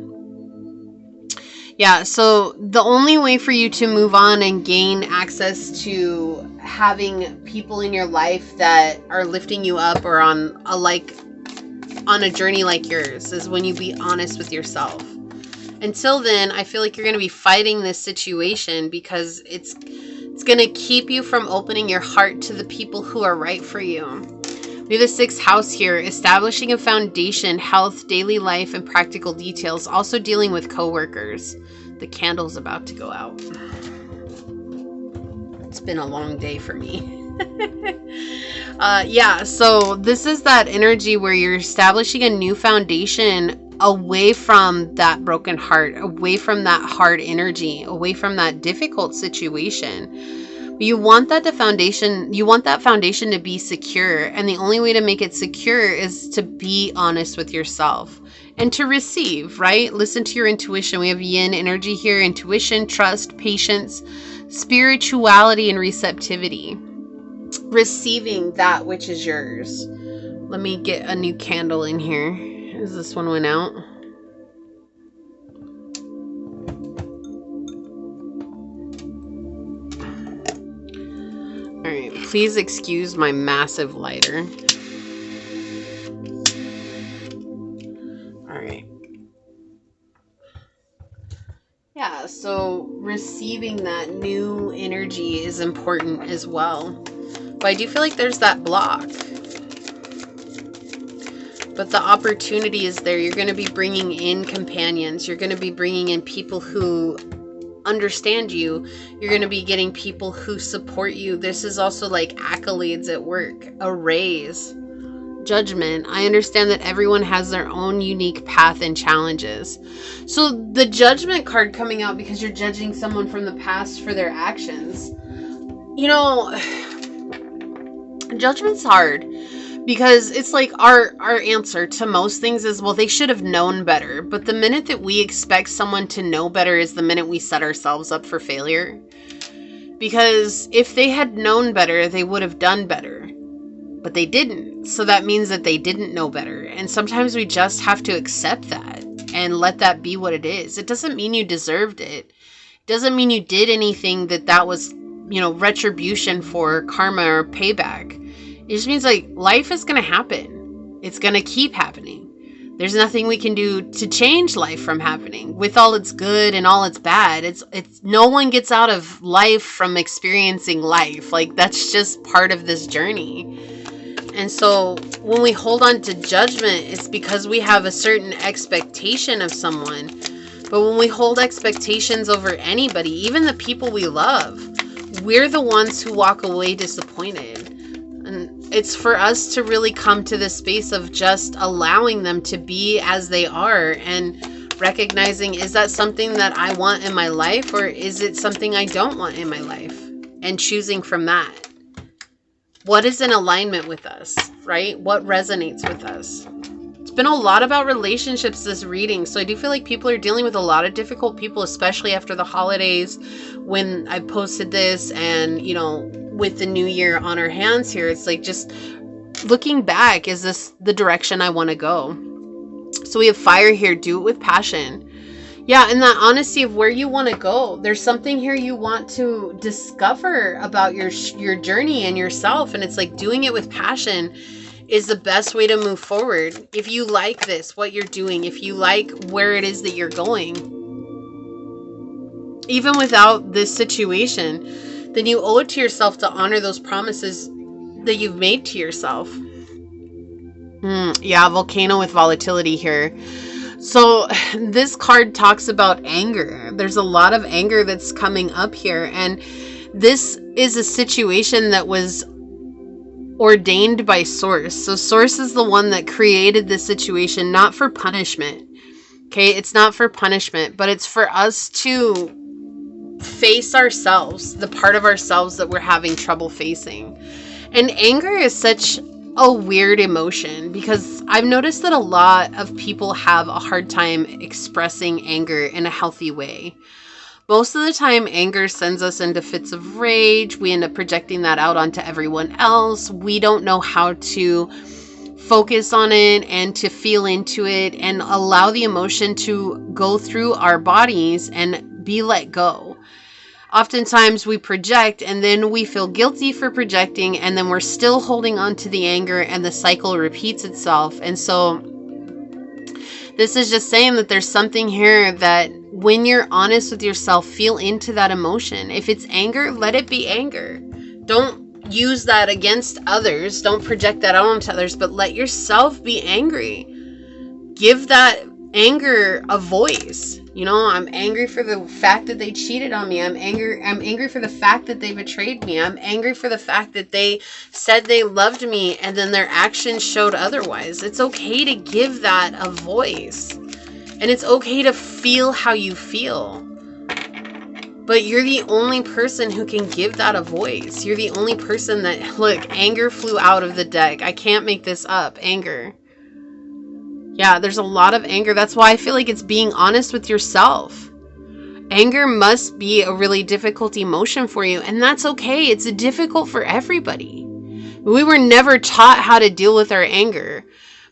A: Yeah, so the only way for you to move on and gain access to having people in your life that are lifting you up or on a journey like yours is when you be honest with yourself. Until then, I feel like you're going to be fighting this situation because it's going to keep you from opening your heart to the people who are right for you. We have the 6th house here, establishing a foundation, health, daily life, and practical details. Also dealing with coworkers. The candle's about to go out. It's been a long day for me. Yeah, so this is that energy where you're establishing a new foundation away from that broken heart, away from that hard energy, away from that difficult situation. You want that foundation to be secure, and the only way to make it secure is to be honest with yourself and to receive, right? Listen to your intuition. We have yin energy here, intuition, trust, patience, spirituality, and receptivity. Receiving that which is yours. Let me get a new candle in here. As this one went out. right, please excuse my massive lighter. All right. Yeah, so receiving that new energy is important as well. But I do feel like there's that block. But the opportunity is there. You're going to be bringing in companions. You're going to be bringing in people who understand you. You're going to be getting people who support you. This is also like accolades at work, a raise, judgment. I understand that everyone has their own unique path and challenges. So the judgment card coming out because you're judging someone from the past for their actions. You know, judgment's hard. Because it's like our answer to most things is, well, they should have known better. But the minute that we expect someone to know better is the minute we set ourselves up for failure. Because if they had known better, they would have done better. But they didn't. So that means that they didn't know better. And sometimes we just have to accept that and let that be what it is. It doesn't mean you deserved it. It doesn't mean you did anything that was, retribution for karma or payback. It just means like life is going to happen. It's going to keep happening. There's nothing we can do to change life from happening with all its good and all its bad. It's no one gets out of life from experiencing life. Like that's just part of this journey. And so when we hold on to judgment, it's because we have a certain expectation of someone. But when we hold expectations over anybody, even the people we love, we're the ones who walk away disappointed. And it's for us to really come to this space of just allowing them to be as they are and recognizing, is that something that I want in my life or is it something I don't want in my life? And choosing from that. What is in alignment with us, right? What resonates with us? It's been a lot about relationships this reading. So I do feel like people are dealing with a lot of difficult people, especially after the holidays when I posted this and, with the new year on our hands here, it's like just looking back, is this the direction I want to go? So we have fire here, do it with passion. Yeah, and that honesty of where you want to go. There's something here you want to discover about your journey and yourself. And it's like doing it with passion is the best way to move forward. If you like this, what you're doing, if you like where it is that you're going, even without this situation, then you owe it to yourself to honor those promises that you've made to yourself. Yeah, volcano with volatility here. So this card talks about anger. There's a lot of anger that's coming up here. And this is a situation that was ordained by Source. So Source is the one that created this situation, not for punishment. Okay, it's not for punishment, but it's for us to face ourselves, the part of ourselves that we're having trouble facing. And anger is such a weird emotion because I've noticed that a lot of people have a hard time expressing anger in a healthy way. Most of the time, anger sends us into fits of rage. We end up projecting that out onto everyone else. We don't know how to focus on it and to feel into it and allow the emotion to go through our bodies and be let go. Oftentimes we project and then we feel guilty for projecting and then we're still holding on to the anger and the cycle repeats itself. And so this is just saying that there's something here that when you're honest with yourself, feel into that emotion. If it's anger, let it be anger. Don't use that against others. Don't project that out onto others, but let yourself be angry. Give that anger a voice. I'm angry for the fact that they cheated on me. I'm angry for the fact that they betrayed me. I'm angry for the fact that they said they loved me and then their actions showed otherwise. It's okay to give that a voice. And it's okay to feel how you feel. But you're the only person who can give that a voice. You're the only person that, look, anger flew out of the deck. I can't make this up. Anger. Yeah, there's a lot of anger. That's why I feel like it's being honest with yourself. Anger must be a really difficult emotion for you, and that's okay. It's difficult for everybody. We were never taught how to deal with our anger.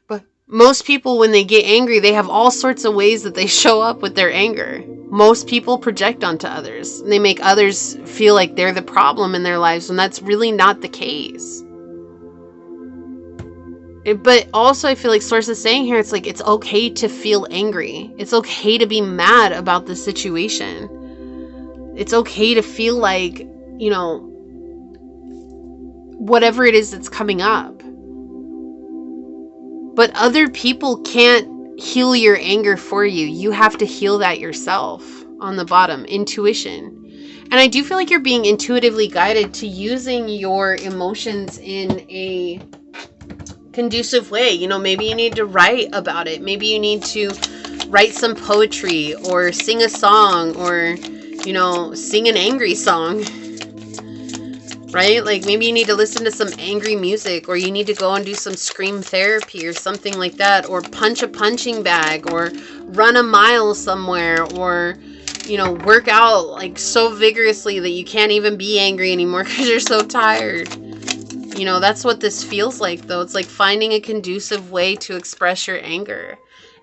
A: But Most people, when they get angry, they have all sorts of ways that they show up with their anger. Most people project onto others. They make others feel like they're the problem in their lives, when that's really not the case. But also, I feel like Source is saying here, it's like, it's okay to feel angry. It's okay to be mad about the situation. It's okay to feel like, you know, whatever it is that's coming up. But other people can't heal your anger for you. You have to heal that yourself. On the bottom, intuition. And I do feel like you're being intuitively guided to using your emotions in a conducive way. You know, maybe you need to write about it. Maybe you need to write some poetry or sing a song, or, you know, sing an angry song. Right? Like, maybe you need to listen to some angry music, or you need to go and do some scream therapy or something like that, or punch a punching bag, or run a mile somewhere, or, you know, work out like so vigorously that you can't even be angry anymore because you're so tired. You know, that's what this feels like, though. It's like finding a conducive way to express your anger.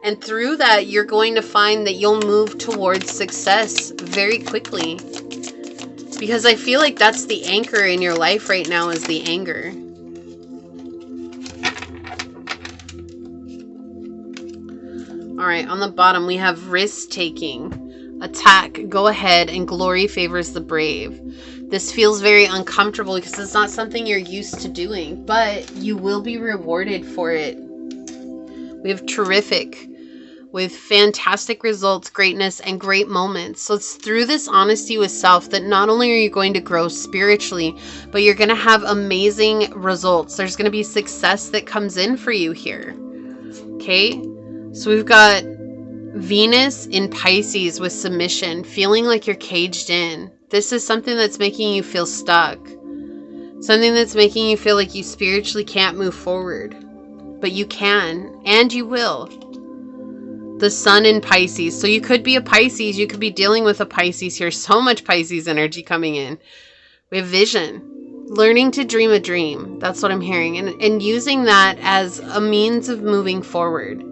A: And through that, you're going to find that you'll move towards success very quickly. Because I feel like that's the anchor in your life right now, is the anger. Alright, on the bottom we have risk-taking, attack, go ahead, and glory favors the brave. This feels very uncomfortable because it's not something you're used to doing, but you will be rewarded for it. We have terrific, with fantastic results, greatness, and great moments. So it's through this honesty with self that not only are you going to grow spiritually, but you're going to have amazing results. There's going to be success that comes in for you here. Okay? So we've got Venus in Pisces with submission, feeling like you're caged in. This is something that's making you feel stuck. Something that's making you feel like you spiritually can't move forward. But you can, and you will. The Sun in Pisces. So you could be a Pisces. You could be dealing with a Pisces here. So much Pisces energy coming in. We have vision. Learning to dream a dream. That's what I'm hearing. And using that as a means of moving forward.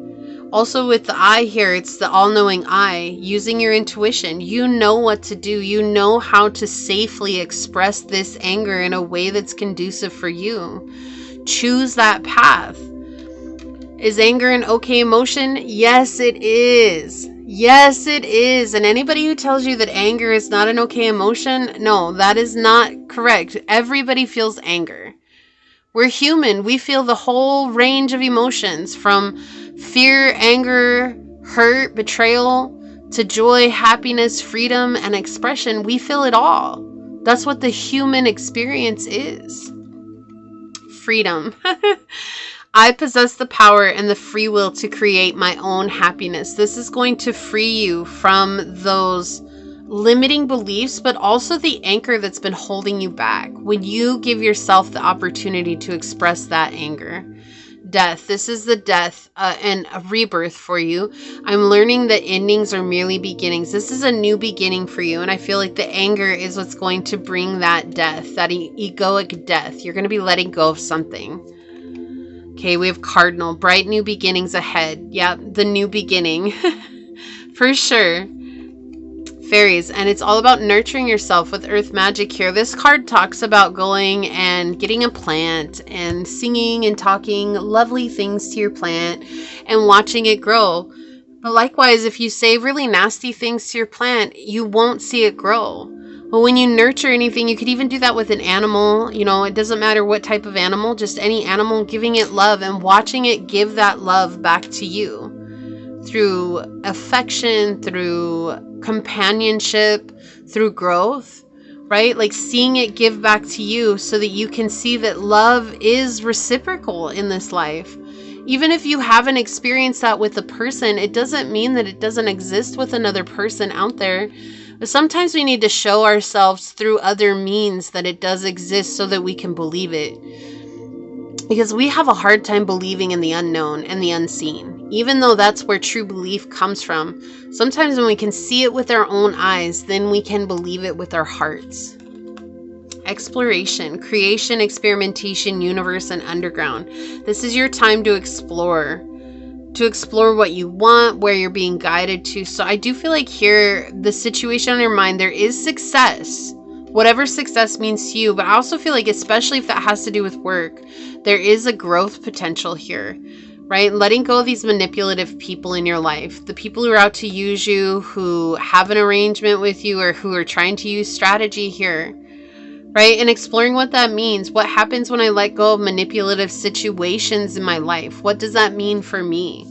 A: Also with the eye here, it's the all-knowing eye. Using your intuition. You know what to do. You know how to safely express this anger in a way that's conducive for you. Choose that path. Is anger an okay emotion? Yes, it is. Yes, it is. And anybody who tells you that anger is not an okay emotion, no, that is not correct. Everybody feels anger. We're human. We feel the whole range of emotions, from fear, anger, hurt, betrayal, to joy, happiness, freedom, and expression. We feel it all. That's what the human experience is. Freedom. I possess the power and the free will to create my own happiness. This is going to free you from those limiting beliefs, but also the anchor that's been holding you back. When you give yourself the opportunity to express that anger. Death. This is the death and a rebirth for you. I'm learning that endings are merely beginnings. This is a new beginning for you. And I feel like the anger is what's going to bring that death, that egoic death. You're going to be letting go of something. Okay, we have Cardinal, bright new beginnings ahead. Yeah, the new beginning. For sure. Fairies, and it's all about nurturing yourself with Earth Magic here. This card talks about going and getting a plant and singing and talking lovely things to your plant and watching it grow. But likewise, if you say really nasty things to your plant, you won't see it grow. But when you nurture anything, you could even do that with an animal. You know, it doesn't matter what type of animal, just any animal, giving it love and watching it give that love back to you through affection, through companionship, through growth, right? Like seeing it give back to you so that you can see that love is reciprocal in this life. Even if you haven't experienced that with a person, it doesn't mean that it doesn't exist with another person out there. But sometimes we need to show ourselves through other means that it does exist so that we can believe it. Because we have a hard time believing in the unknown and the unseen. Even though that's where true belief comes from. Sometimes when we can see it with our own eyes, then we can believe it with our hearts. Exploration, creation, experimentation, universe, and underground. This is your time to explore. to explore what you want, where you're being guided to. So I do feel like here, the situation on your mind, there is success, whatever success means to you. But I also feel like, especially if that has to do with work, there is a growth potential here, right? Letting go of these manipulative people in your life, the people who are out to use you, who have an arrangement with you, or who are trying to use strategy here, right? And exploring what that means. What happens when I let go of manipulative situations in my life? What does that mean for me?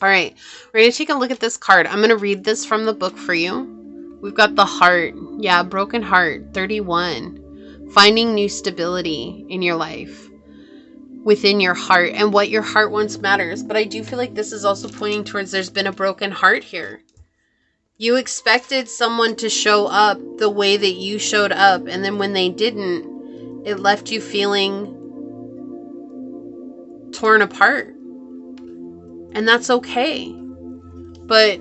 A: All right, we're going to take a look at this card. I'm going to read this from the book for you. We've got the heart. Yeah, broken heart, 31. Finding new stability in your life, within your heart, and what your heart wants matters. But I do feel like this is also pointing towards there's been a broken heart here. You expected someone to show up the way that you showed up, and then when they didn't, it left you feeling torn apart. And that's okay. But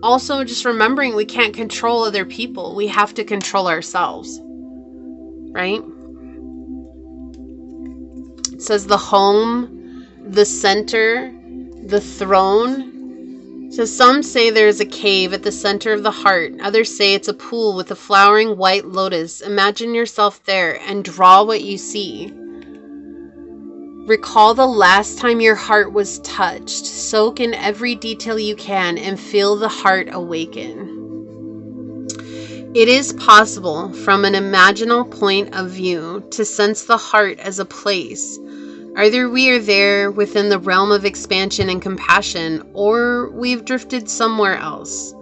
A: also just remembering we can't control other people. We have to control ourselves, right? It says the home, the center, the throne. So some say there's a cave at the center of the heart. Others say it's a pool with a flowering white lotus. Imagine yourself there and draw what you see. Recall the last time your heart was touched. Soak in every detail you can and feel the heart awaken. It is possible from an imaginal point of view to sense the heart as a place. Either we are there within the realm of expansion and compassion, or we've drifted somewhere else.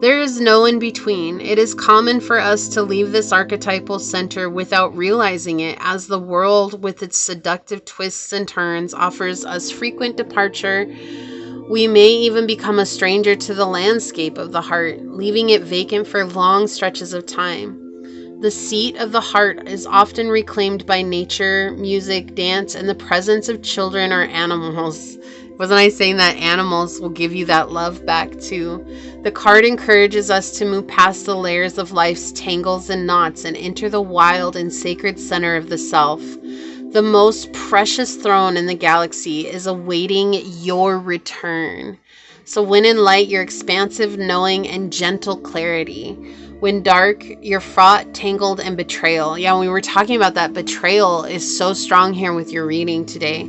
A: There is no in between. It is common for us to leave this archetypal center without realizing it, as the world with its seductive twists and turns offers us frequent departure. We may even become a stranger to the landscape of the heart, leaving it vacant for long stretches of time. The seat of the heart is often reclaimed by nature, music, dance, and the presence of children or animals. Wasn't I saying that animals will give you that love back too? The card encourages us to move past the layers of life's tangles and knots and enter the wild and sacred center of the self. The most precious throne in the galaxy is awaiting your return. So when in light, your expansive knowing and gentle clarity. When dark, you're fraught, tangled, and betrayal. Yeah, we were talking about that. Betrayal is so strong here with your reading today.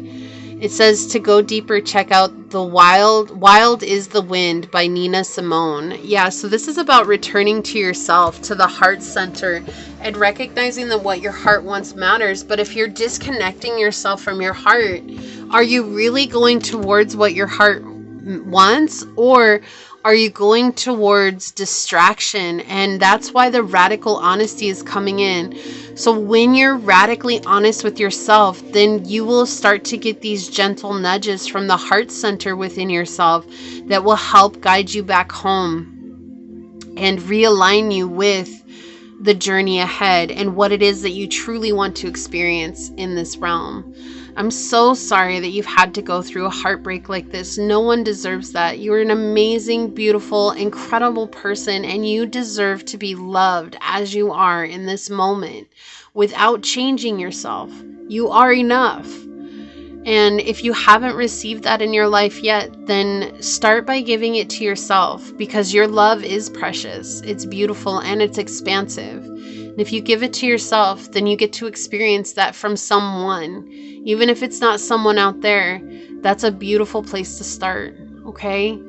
A: It says to go deeper, check out the Wild is the Wind by Nina Simone. Yeah, so this is about returning to yourself, to the heart center, and recognizing that what your heart wants matters. But if you're disconnecting yourself from your heart, are you really going towards what your heart wants, or are you going towards distraction? And that's why the radical honesty is coming in. So when you're radically honest with yourself, then you will start to get these gentle nudges from the heart center within yourself that will help guide you back home and realign you with the journey ahead and what it is that you truly want to experience in this realm. I'm so sorry that you've had to go through a heartbreak like this. No one deserves that. You're an amazing, beautiful, incredible person, and you deserve to be loved as you are in this moment without changing yourself. You are enough. And if you haven't received that in your life yet, then start by giving it to yourself, because your love is precious, it's beautiful, and it's expansive. And if you give it to yourself, then you get to experience that from someone. Even if it's not someone out there, that's a beautiful place to start, okay?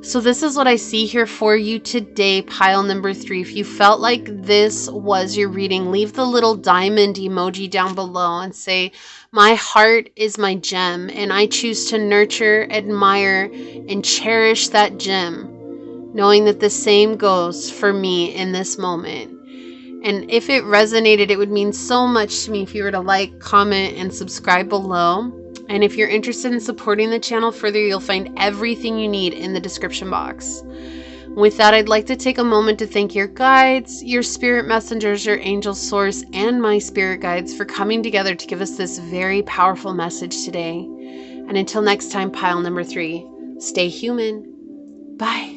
A: So this is what I see here for you today, pile number 3. If you felt like this was your reading, leave the little diamond emoji down below and say, my heart is my gem, and I choose to nurture, admire, and cherish that gem, knowing that the same goes for me in this moment. And if it resonated, it would mean so much to me if you were to like, comment, and subscribe below. And if you're interested in supporting the channel further, you'll find everything you need in the description box. With that, I'd like to take a moment to thank your guides, your spirit messengers, your angel source, and my spirit guides for coming together to give us this very powerful message today. And until next time, pile number 3, stay human. Bye.